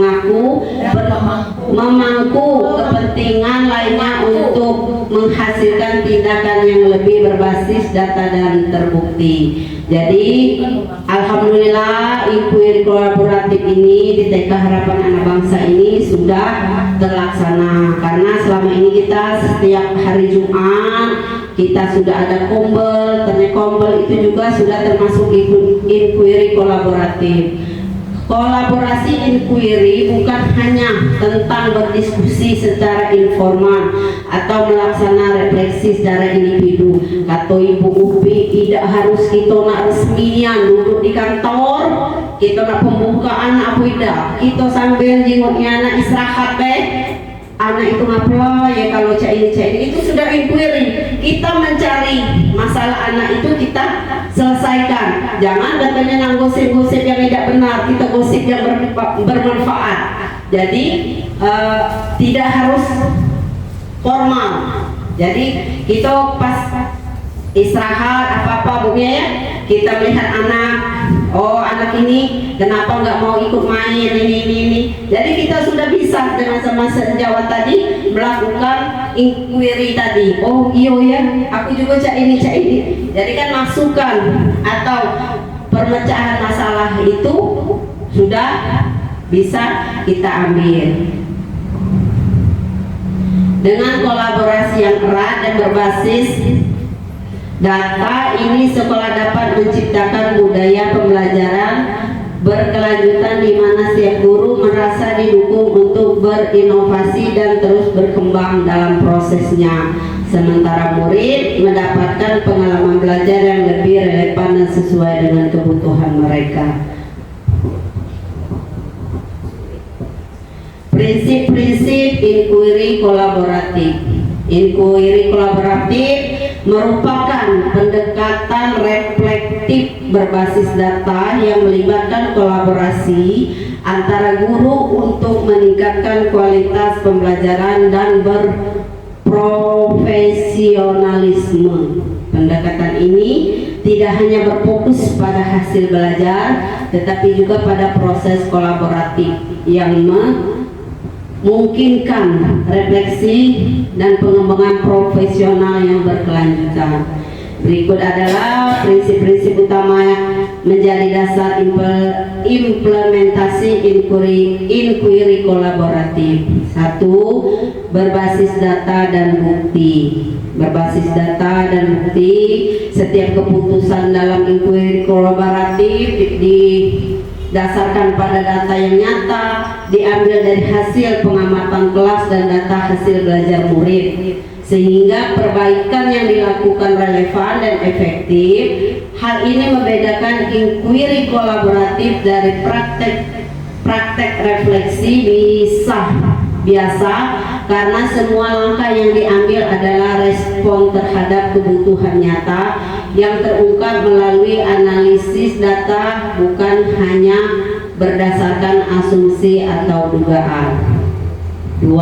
memangku kepentingan lainnya untuk menghasilkan tindakan yang lebih berbasis data dan terbukti. Jadi, alhamdulillah inquiry kolaboratif ini di TK Harapan Anak Bangsa ini sudah terlaksana, karena selama ini kita setiap hari Jumat kita sudah ada kombel, ternyata kombel itu juga sudah termasuk inquiry kolaboratif. Kolaborasi inquiry bukan hanya tentang berdiskusi secara informal atau melaksanakan refleksi secara individu. Kata Ibu Upi, tidak harus kita nak resmian duduk di kantor, kita nak pembukaan apa tidak, kita sambil jenguknya anak istirahat anak itu ngapa ya, kalau cak ini itu sudah inquiry. Kita mencari masalah anak itu, kita selesaikan. Jangan katanya nang gosip-gosip yang tidak benar, kita gosip yang bermanfaat. Jadi tidak harus formal. Jadi kita pas istirahat apa-apa Bu ya, kita melihat anak, oh anak ini kenapa nggak mau ikut main ini. Jadi kita sudah bisa dengan sama sejawat tadi melakukan inquiry tadi. Oh iya ya, aku juga cak ini. Jadi kan masukan atau permecahan masalah itu sudah bisa kita ambil. Dengan kolaborasi yang erat dan berbasis data ini, sekolah dapat menciptakan budaya pembelajaran berkelanjutan di mana setiap guru merasa didukung untuk berinovasi dan terus berkembang dalam prosesnya. Sementara murid mendapatkan pengalaman belajar yang lebih relevan dan sesuai dengan kebutuhan mereka. Prinsip-prinsip inquiry kolaboratif. Inquiry kolaboratif merupakan pendekatan reflektif berbasis data yang melibatkan kolaborasi antara guru untuk meningkatkan kualitas pembelajaran dan berprofesionalisme. Pendekatan ini tidak hanya berfokus pada hasil belajar, tetapi juga pada proses kolaboratif yang memungkinkan refleksi dan pengembangan profesional yang berkelanjutan. Berikut adalah prinsip-prinsip utama menjadi dasar implementasi inquiry kolaboratif. 1. Berbasis data dan bukti. Berbasis data dan bukti, setiap keputusan dalam inquiry kolaboratif didasarkan pada data yang nyata, diambil dari hasil pengamatan kelas dan data hasil belajar murid, sehingga perbaikan yang dilakukan relevan dan efektif. Hal ini membedakan inquiry kolaboratif dari praktek refleksi biasa karena semua langkah yang diambil adalah respon terhadap kebutuhan nyata yang terungkap melalui analisis data, bukan hanya berdasarkan asumsi atau dugaan. 2.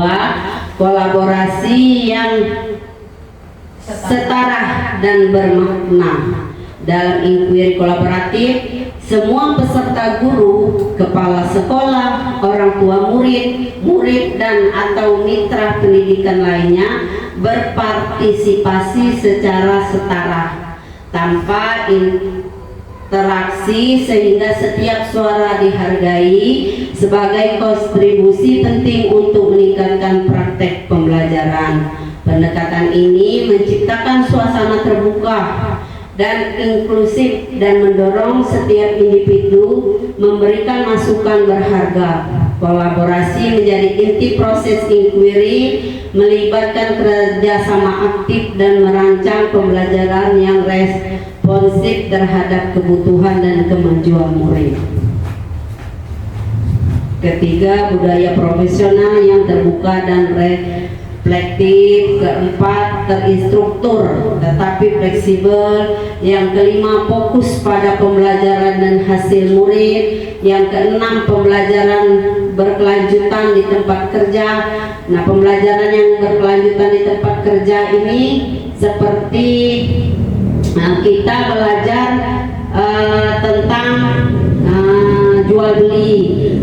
Kolaborasi yang setara dan bermakna. Dalam inquiry kolaboratif, semua peserta guru, kepala sekolah, orang tua murid dan atau mitra pendidikan lainnya berpartisipasi secara setara tanpa interaksi, sehingga setiap suara dihargai sebagai kontribusi penting untuk meningkatkan praktek pembelajaran. Pendekatan ini menciptakan suasana terbuka dan inklusif dan mendorong setiap individu memberikan masukan berharga. Kolaborasi menjadi inti proses inquiry, melibatkan kerjasama aktif dan merancang pembelajaran yang responsif terhadap kebutuhan dan kemajuan murid. Ketiga, budaya profesional yang terbuka dan reflektif. 4. Terinstruktur tetapi fleksibel. Yang 5. Fokus pada pembelajaran dan hasil murid. Yang 6. Pembelajaran berkelanjutan di tempat kerja. Nah, pembelajaran yang berkelanjutan di tempat kerja ini seperti kita belajar tentang jual beli.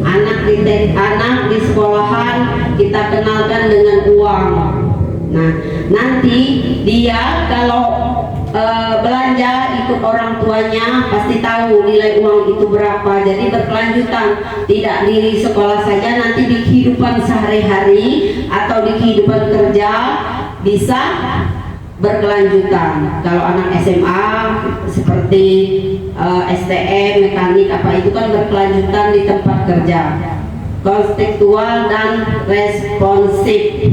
Anak di sekolahan kita kenalkan dengan uang. Nah, nanti dia kalau belanja ikut orang tuanya pasti tahu nilai uang itu berapa. Jadi berkelanjutan, tidak di sekolah saja, nanti di kehidupan sehari-hari atau di kehidupan kerja bisa berkelanjutan. Kalau anak SMA seperti STM, mekanik apa itu kan berkelanjutan di tempat kerja. Kontekstual dan responsif.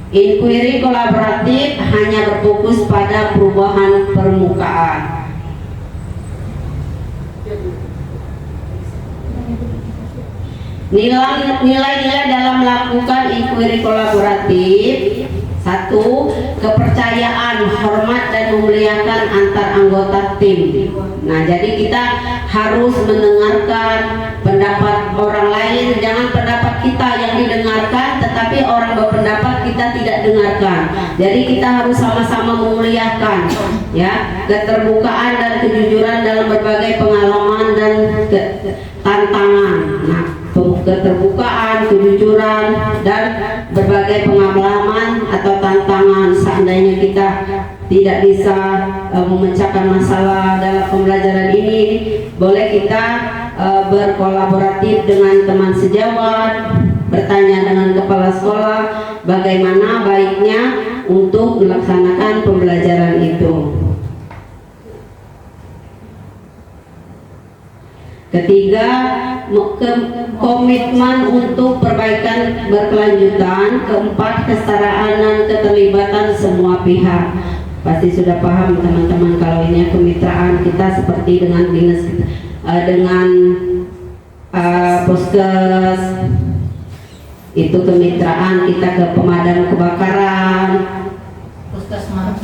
Inquiry kolaboratif hanya berfokus pada perubahan permukaan. Nilai-nilai dalam melakukan inquiry kolaboratif. 1. Kepercayaan, hormat dan memuliakan antar anggota tim. Nah, jadi kita harus mendengarkan pendapat orang lain, jangan pendapat kita yang didengarkan tetapi orang berpendapat kita tidak dengarkan. Jadi kita harus sama-sama memuliakan ya keterbukaan dan kejujuran dalam berbagai pengalaman dan tantangan. Nah, keterbukaan, kejujuran dan berbagai pengalaman atau tantangan, seandainya kita tidak bisa memecahkan masalah dalam pembelajaran ini, boleh kita berkolaboratif dengan teman sejawat, bertanya dengan kepala sekolah bagaimana baiknya untuk melaksanakan pembelajaran itu. Ketiga, komitmen untuk perbaikan berkelanjutan. Keempat, kesetaraan dan keterlibatan semua pihak. Pasti sudah paham teman-teman kalau ini kemitraan kita seperti dengan dinas, dengan Poskes, itu kemitraan kita ke pemadam kebakaran, Puskesmas.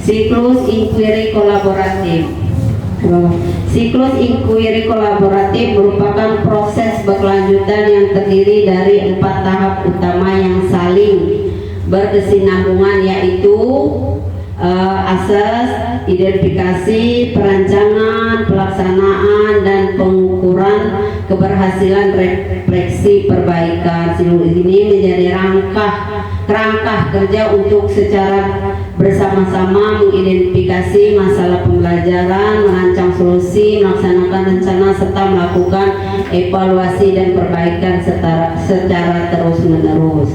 siklus inquiry kolaboratif. Siklus inquiry kolaboratif merupakan proses berkelanjutan yang terdiri dari 4 tahap utama yang saling berkesinambungan, yaitu asas, identifikasi, perancangan, pelaksanaan, dan pengukuran keberhasilan refleksi perbaikan. Siklus ini menjadi kerangka kerja untuk secara bersama-sama mengidentifikasi masalah pembelajaran, merancang solusi, melaksanakan rencana, serta melakukan evaluasi dan perbaikan secara terus-menerus.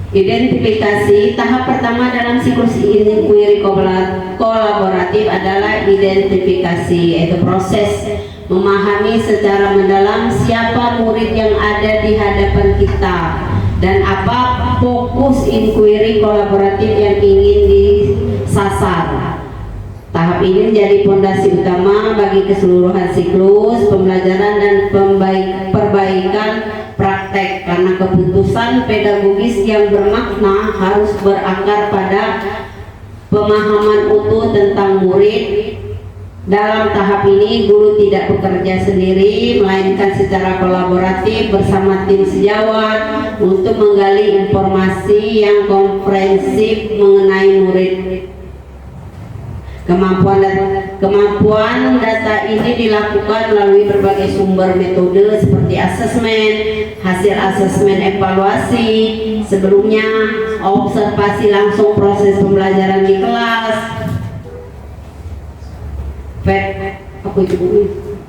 Identifikasi. Tahap pertama dalam siklus inquiry kolaboratif adalah identifikasi, yaitu proses memahami secara mendalam siapa murid yang ada di hadapan kita dan apa fokus inquiry kolaboratif yang ingin disasar. Tahap ini menjadi fondasi utama bagi keseluruhan siklus pembelajaran dan perbaikan praktek, karena keputusan pedagogis yang bermakna harus berakar pada pemahaman utuh tentang murid. Dalam tahap ini guru tidak bekerja sendiri, melainkan secara kolaboratif bersama tim sejawat untuk menggali informasi yang komprehensif mengenai murid. Kemampuan data ini dilakukan melalui berbagai sumber metode seperti asesmen, hasil asesmen evaluasi sebelumnya, observasi langsung proses pembelajaran di kelas,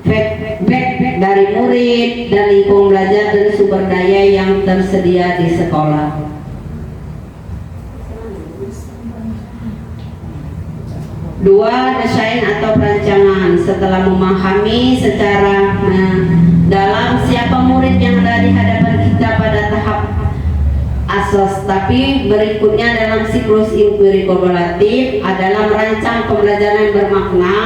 feedback dari murid dan lingkungan belajar dan sumber daya yang tersedia di sekolah. Dua, desain atau perancangan. Setelah memahami secara dalam siapa murid yang ada di hadapan kita pada tahap asas, tapi berikutnya dalam siklus inquiry kolaboratif adalah merancang pembelajaran yang bermakna,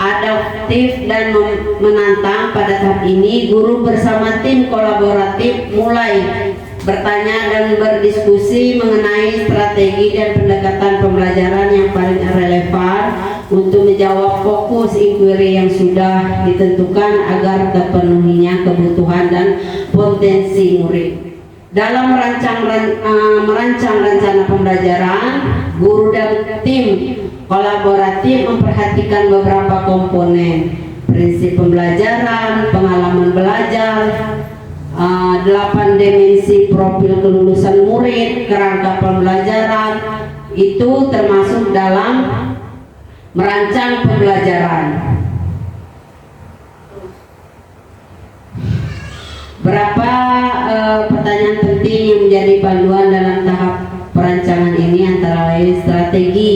adaptif dan menantang. Pada tahap ini guru bersama tim kolaboratif mulai bertanya dan berdiskusi mengenai strategi dan pendekatan pembelajaran yang paling relevan untuk menjawab fokus inquiry yang sudah ditentukan agar terpenuhinya kebutuhan dan potensi murid. Dalam merancang rencana pembelajaran, guru dan tim kolaboratif memperhatikan beberapa komponen: prinsip pembelajaran, pengalaman belajar, 8 dimensi profil kelulusan murid, kerangka pembelajaran. Itu termasuk dalam merancang pembelajaran. Berapa pertanyaan penting yang menjadi panduan dalam tahap perancangan ini, antara lain strategi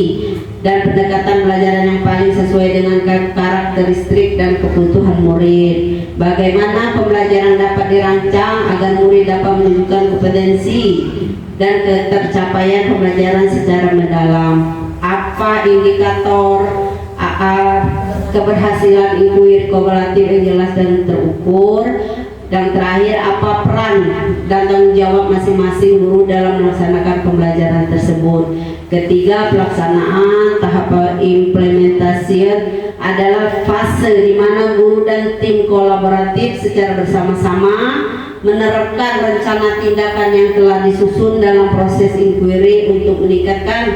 dan pendekatan pembelajaran yang paling sesuai dengan karakteristik dan kebutuhan murid, Bagaimana pembelajaran dapat dirancang agar murid dapat menunjukkan kompetensi dan ketercapaian pembelajaran secara mendalam. Apa indikator keberhasilan inquiry kolaboratif yang jelas dan terukur? Dan terakhir, apa peran dan tanggung jawab masing-masing guru dalam melaksanakan pembelajaran tersebut? Ketiga, pelaksanaan tahap implementasi adalah fase di mana guru dan tim kolaboratif secara bersama-sama menerapkan rencana tindakan yang telah disusun dalam proses inquiry untuk meningkatkan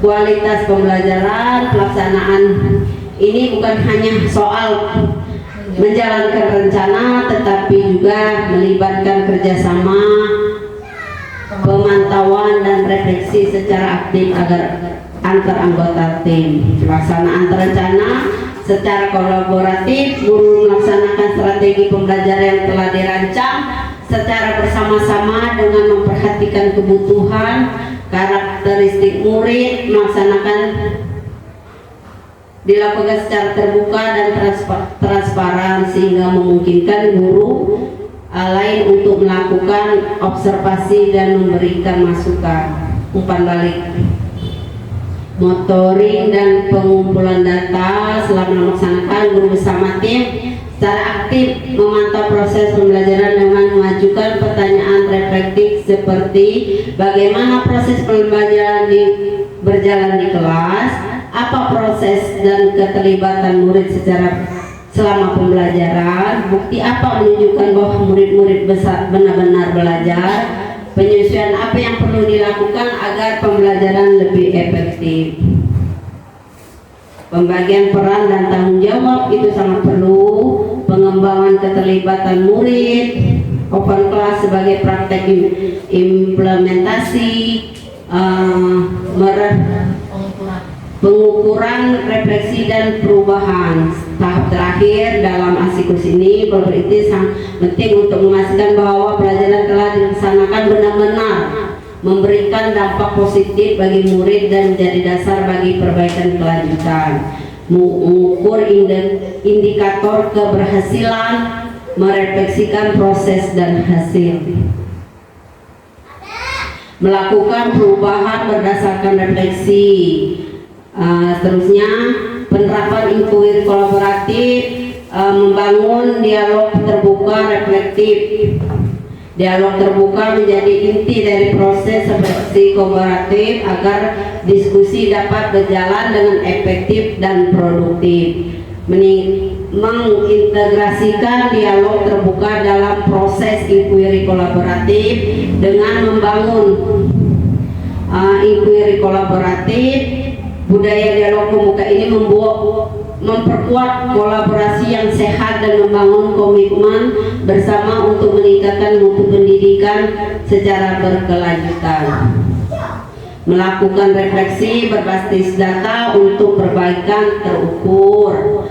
kualitas pembelajaran. Pelaksanaan ini bukan hanya soal menjalankan rencana, tetapi juga melibatkan kerjasama, pemantauan dan refleksi secara aktif agar antar anggota tim. Pelaksanaan terencana secara kolaboratif, guru melaksanakan strategi pembelajaran yang telah dirancang secara bersama-sama dengan memperhatikan kebutuhan, karakteristik murid, dilakukan secara terbuka dan transparan sehingga memungkinkan guru lain untuk melakukan observasi dan memberikan masukan. Umpan balik, monitoring dan pengumpulan data. Selama melaksanakan, guru bersama tim secara aktif memantau proses pembelajaran dengan mengajukan pertanyaan reflektif seperti bagaimana proses pembelajaran berjalan di kelas, apa proses dan keterlibatan murid selama pembelajaran, bukti apa menunjukkan bahwa murid-murid benar-benar belajar, penyesuaian apa yang perlu dilakukan agar pembelajaran lebih efektif. Pembagian peran dan tanggung jawab itu sangat perlu. Pengembangan keterlibatan murid, open class sebagai praktek implementasi, pengukuran, refleksi dan perubahan. Tahap terakhir dalam asikus ini berarti sangat penting untuk memastikan bahwa pelajaran telah dilaksanakan benar-benar memberikan dampak positif bagi murid dan menjadi dasar bagi perbaikan kelanjutan. Mengukur indikator keberhasilan, merefleksikan proses dan hasil, melakukan perubahan berdasarkan refleksi. Seterusnya, penerapan inquiry kolaboratif, membangun dialog terbuka reflektif. Dialog terbuka menjadi inti dari proses refleksi kolaboratif agar diskusi dapat berjalan dengan efektif dan produktif. Mengintegrasikan dialog terbuka dalam proses inquiry kolaboratif dengan membangun inquiry kolaboratif. Budaya dialog terbuka ini memperkuat kolaborasi yang sehat dan membangun komitmen bersama untuk meningkatkan mutu pendidikan secara berkelanjutan. Melakukan refleksi berbasis data untuk perbaikan terukur.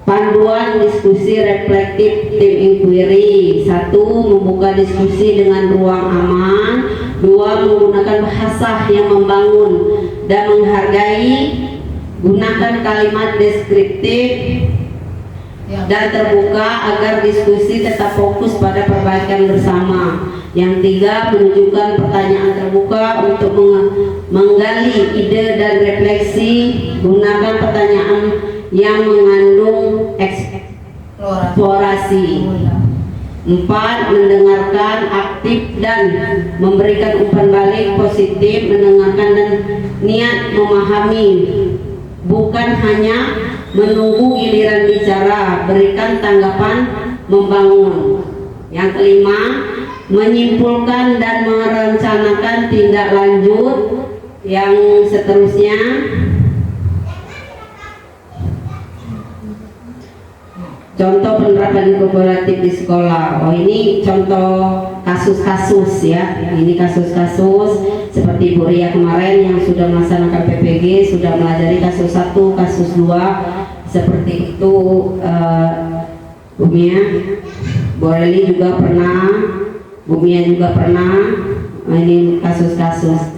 Panduan diskusi reflektif tim inquiry. 1. Membuka diskusi dengan ruang aman. 2. Menggunakan bahasa yang membangun dan menghargai. Gunakan kalimat deskriptif dan terbuka agar diskusi tetap fokus pada perbaikan bersama. Yang 3. Menunjukkan pertanyaan terbuka untuk menggali ide dan refleksi. Gunakan pertanyaan yang mengandung eksplorasi. 4. Mendengarkan aktif dan memberikan umpan balik positif. Mendengarkan dan niat memahami, bukan hanya menunggu giliran bicara. Berikan tanggapan membangun. Yang 5. Menyimpulkan dan merencanakan tindak lanjut. Yang seterusnya, contoh penerapan kolaboratif di sekolah. Oh, ini contoh kasus-kasus ya. Ini kasus-kasus seperti Bu Ria kemarin yang sudah melaksanakan PPG, sudah melajari kasus 1, kasus 2. Seperti itu Bu Mia, Bu Reli juga pernah, Bu Mia juga pernah. Ini kasus-kasus.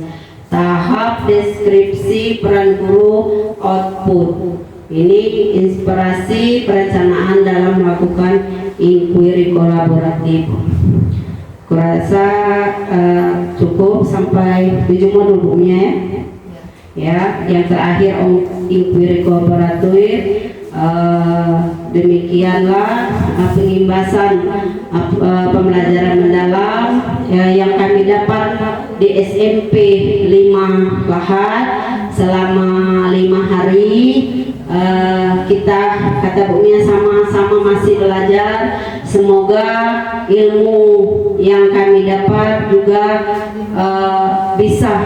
Tahap deskripsi peran guru output. Ini inspirasi perencanaan dalam melakukan inquiry kolaboratif. Kurasa cukup sampai 7 modul bukunya ya. Yang terakhir inquiry kolaboratif. Demikianlah pengimbasan pembelajaran mendalam yang kami dapat di SMP 5 Lahat selama 5 hari. Kita kata Bu Mia sama-sama masih belajar. Semoga ilmu yang kami dapat juga bisa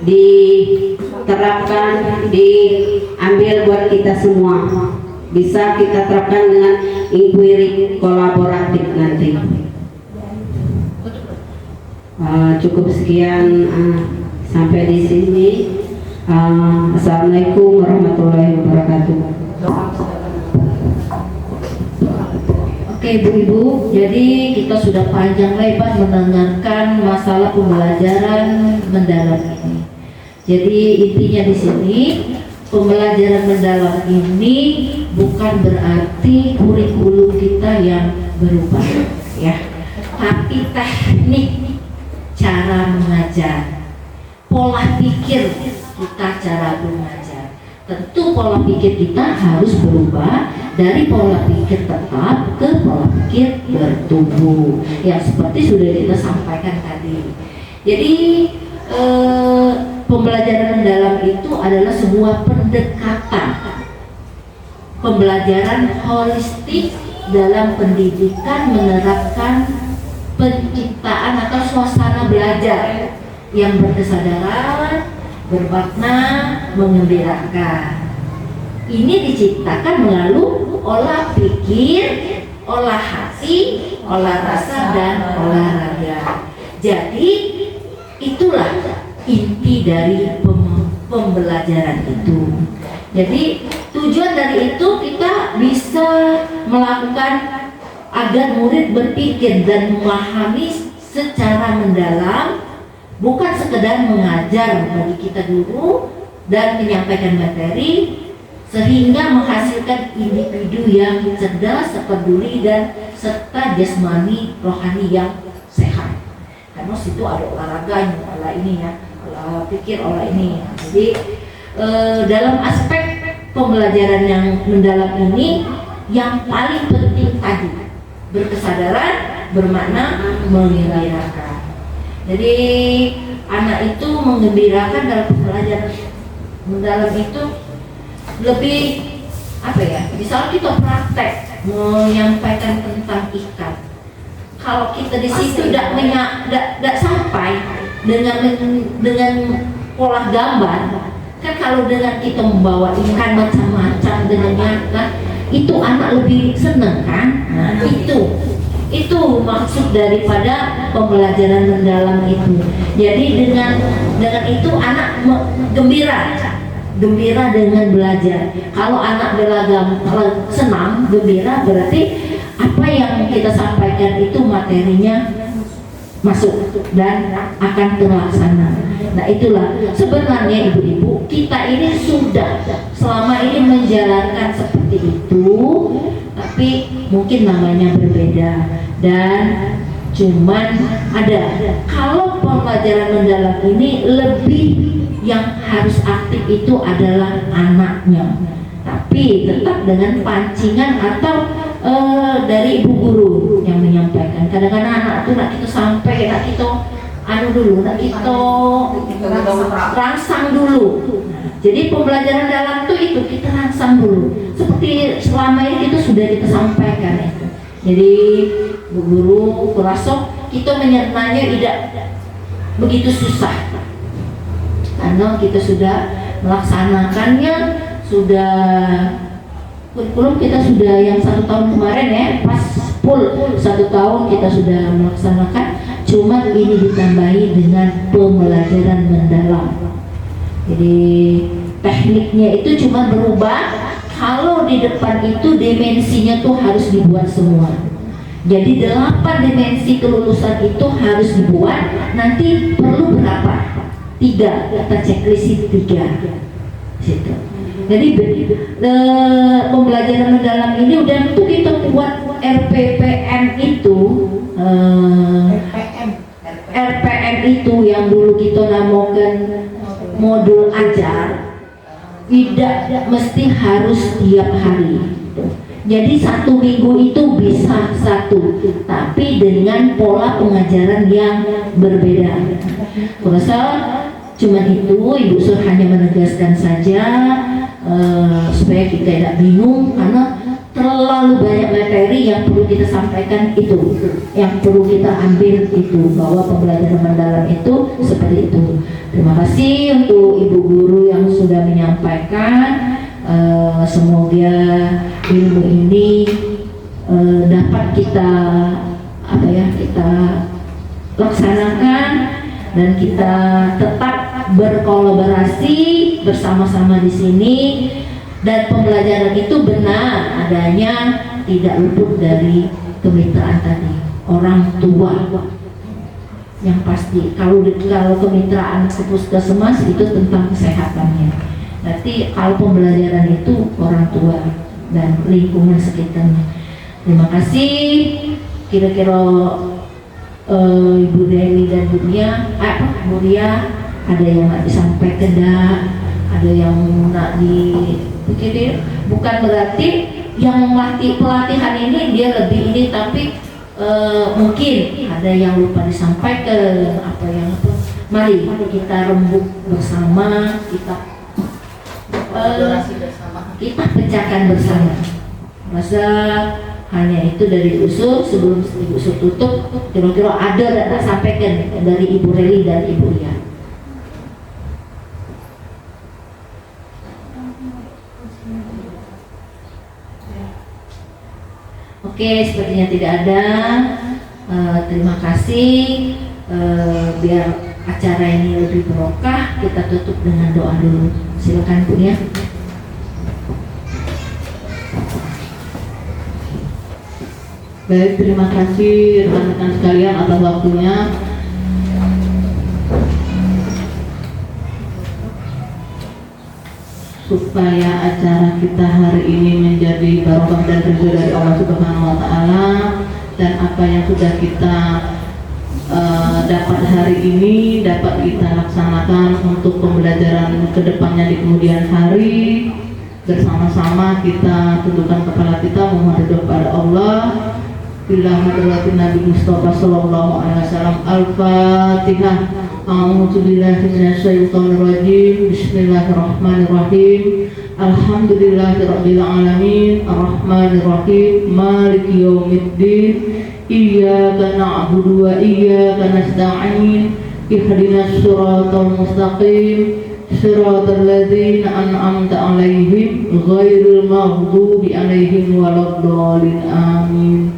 diterapkan, diambil buat kita semua, bisa kita terapkan dengan inquiry kolaboratif nanti. Cukup sekian sampai di sini. Assalamualaikum warahmatullahi wabarakatuh. Oke Ibu-Ibu, jadi kita sudah panjang lebar mendengarkan masalah pembelajaran mendalam ini. Jadi intinya di sini pembelajaran mendalam ini bukan berarti kurikulum kita yang berubah, ya, tapi teknik cara mengajar, pola pikir kita cara mengajar. Tentu pola pikir kita harus berubah dari pola pikir tetap ke pola pikir bertumbuh, yang seperti sudah kita sampaikan tadi. Jadi pembelajaran mendalam itu adalah sebuah pendekatan pembelajaran holistik dalam pendidikan, menerapkan penciptaan atau suasana belajar yang berkesadaran, bermakna, mengembirakan. Ini diciptakan melalui olah pikir, olah hati, olah rasa, dan olahraga. Jadi itulah inti dari pembelajaran itu. Jadi tujuan dari itu kita bisa melakukan agar murid berpikir dan memahami secara mendalam, bukan sekedar mengajar bagi kita guru dan menyampaikan materi, sehingga menghasilkan individu yang cerdas, peduli, dan serta jasmani rohani yang sehat. Karena situ ada olahraganya, olah ini ya, olah pikir, olah ini. Jadi dalam aspek pembelajaran yang mendalam ini, yang paling penting tadi berkesadaran, bermakna, mengembirakan. Jadi anak itu mengembirakan dalam pembelajaran mendalam itu lebih apa ya? Misal kita praktek menyampaikan tentang ikan. Kalau kita di situ tidak sampai dengan pola gambar, kan kalau dengan kita membawa ikan macam-macam dengan nyata, itu anak lebih senang kan? Nah, itu maksud daripada pembelajaran mendalam itu. Jadi dengan itu anak gembira dengan belajar. Kalau anak senang, gembira, berarti apa yang kita sampaikan itu materinya masuk dan akan terlaksana. Nah itulah sebenarnya ibu-ibu, kita ini sudah selama ini menjalankan seperti itu, tapi mungkin namanya berbeda. Dan cuman ada, kalau pembelajaran mendalam ini lebih yang harus aktif itu adalah anaknya, tapi tetap dengan pancingan atau dari ibu guru yang menyampaikan. Kadang-kadang anak itu nak kita sampai, nak kita dulu, nak kita rangsang dulu. Jadi pembelajaran dalam itu kita rangsang dulu. Seperti selama ini itu sudah kita sampaikan itu. Jadi bu guru kurasa kita menyernanya tidak begitu susah, karena kita sudah melaksanakannya, sudah kurikulum kita sudah yang 1 tahun kemarin ya, pas full 1 tahun kita sudah melaksanakan. Cuma ini ditambahi dengan pembelajaran mendalam. Jadi tekniknya itu cuma berubah. Kalau di depan itu dimensinya tuh harus dibuat semua. Jadi 8 dimensi kelulusan itu harus dibuat. Nanti perlu berapa? 3, kita checklist 3. Situ. Jadi pembelajaran mendalam ini udah tuh kita buat RPPM itu, RPM itu yang dulu kita namakan modul ajar, tidak mesti harus tiap hari. Jadi 1 minggu itu bisa 1, tapi dengan pola pengajaran yang berbeda. Kurasa cuma itu, Ibu Sur hanya menegaskan saja supaya kita tidak bingung, karena terlalu banyak materi yang perlu kita sampaikan itu, yang perlu kita ambil itu, bahwa pembelajaran mendalam itu seperti itu. Terima kasih untuk Ibu Guru yang sudah menyampaikan. Semoga ilmu ini dapat kita kita laksanakan dan kita tetap berkolaborasi bersama-sama di sini, dan pembelajaran itu benar adanya tidak luput dari kemitraan tadi orang tua. Yang pasti kalau kemitraan ke puskesmas itu tentang kesehatannya. Nanti kalau pembelajaran itu orang tua dan lingkungan sekitarnya. Terima kasih. Kira-kira Ibu Dewi dan Bu Ria, ada yang nak disampaikan enggak? Ada yang nak dipikirin? Bukan berarti yang melatih pelatihan ini dia lebih ini, tapi mungkin ada yang lupa disampaikan Mari kita rembuk bersama, kita pecahkan bersama. Masa hanya itu dari usul. Sebelum Ibu Sur tutup, kira-kira ada yang sampaikan dari Ibu Reli dan Ibu Ria. Oke, sepertinya tidak ada. Terima kasih. Biar acara ini lebih berkah, kita tutup dengan doa dulu. Silakan Bu ya. Baik, terima kasih rekan-rekan sekalian atas waktunya. Supaya acara kita hari ini menjadi barokah dan ridho dari Allah Subhanahu wa Ta'ala, dan apa yang sudah kita dapat hari ini dapat kita laksanakan untuk pembelajaran kedepannya di kemudian hari. Bersama-sama kita tundukkan kepala kita mohon ridho kepada Allah. Bila hadratin Nabi Mustafa sallallahu alaihi wasallam. Al-Fatihah. A'udzubillahi minasyaitonir rajim. Bismillahirrahmanirrahim. Alhamdulillahirabbil alamin. Arrahmanir rahim. Maliki yaumiddin. Iyyaka na'budu wa iyyaka nasta'in. Ihdinas siratal mustaqim. Siratal ladzina an'amta 'alaihim ghairil maghdubi 'alaihim waladdallin. Amin.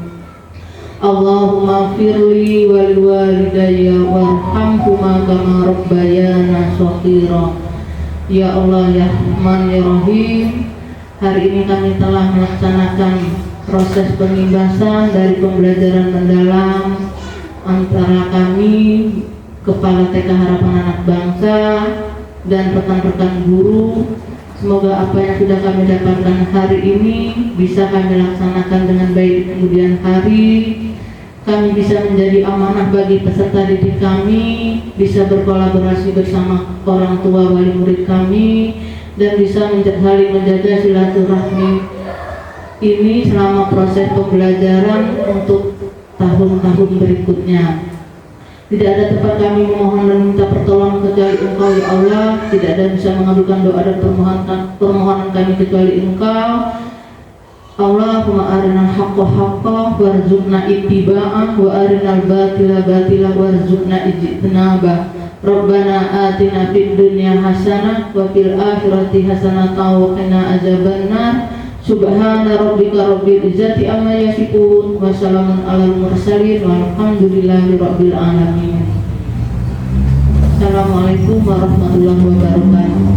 Allahumma firli wal walidayya warhamhuma kama rabbayana shaghira. Ya Allah ya Rahman ya Rahim, hari ini kami telah melaksanakan proses pengimbasan dari pembelajaran mendalam antara kami, Kepala TK Harapan Anak Bangsa, dan rekan-rekan guru. Semoga apa yang sudah kami dapatkan hari ini bisa kami laksanakan dengan baik di kemudian hari. Kami bisa menjadi amanah bagi peserta didik kami, bisa berkolaborasi bersama orang tua wali murid kami, dan bisa saling menjaga silaturahmi ini selama proses pembelajaran untuk tahun-tahun berikutnya. Tidak ada tempat kami memohon dan minta pertolongan kecuali Engkau ya Allah. Tidak ada yang bisa mengabulkan doa dan permohonan kami kecuali Engkau. Allahumma arinal haqqa haqqa warzuqna ittiba'ah wa arinal batila batila warzuqna ijtinabah. Rabbana atina fid dunya hasanah wa fil akhirati hasanah wa qina adzabannar. Subhana rabbika rabbil izzati amma yasifun wa salamun alal mursalin walhamdulillahi rabbil alamin. Assalamualaikum warahmatullahi wabarakatuh.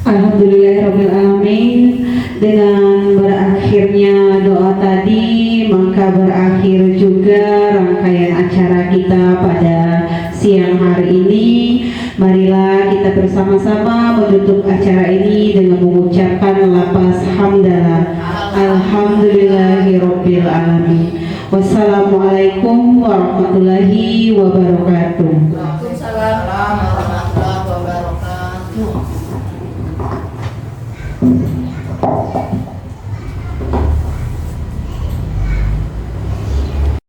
Alhamdulillahirrahmanirrahim. Dengan berakhirnya doa tadi, maka berakhir juga rangkaian acara kita pada siang hari ini. Marilah kita bersama-sama menutup acara ini dengan mengucapkan lafaz hamdalah. Alhamdulillahirabbil alamin. Wassalamualaikum warahmatullahi wabarakatuh. Waalaikumsalam warahmatullahi wabarakatuh.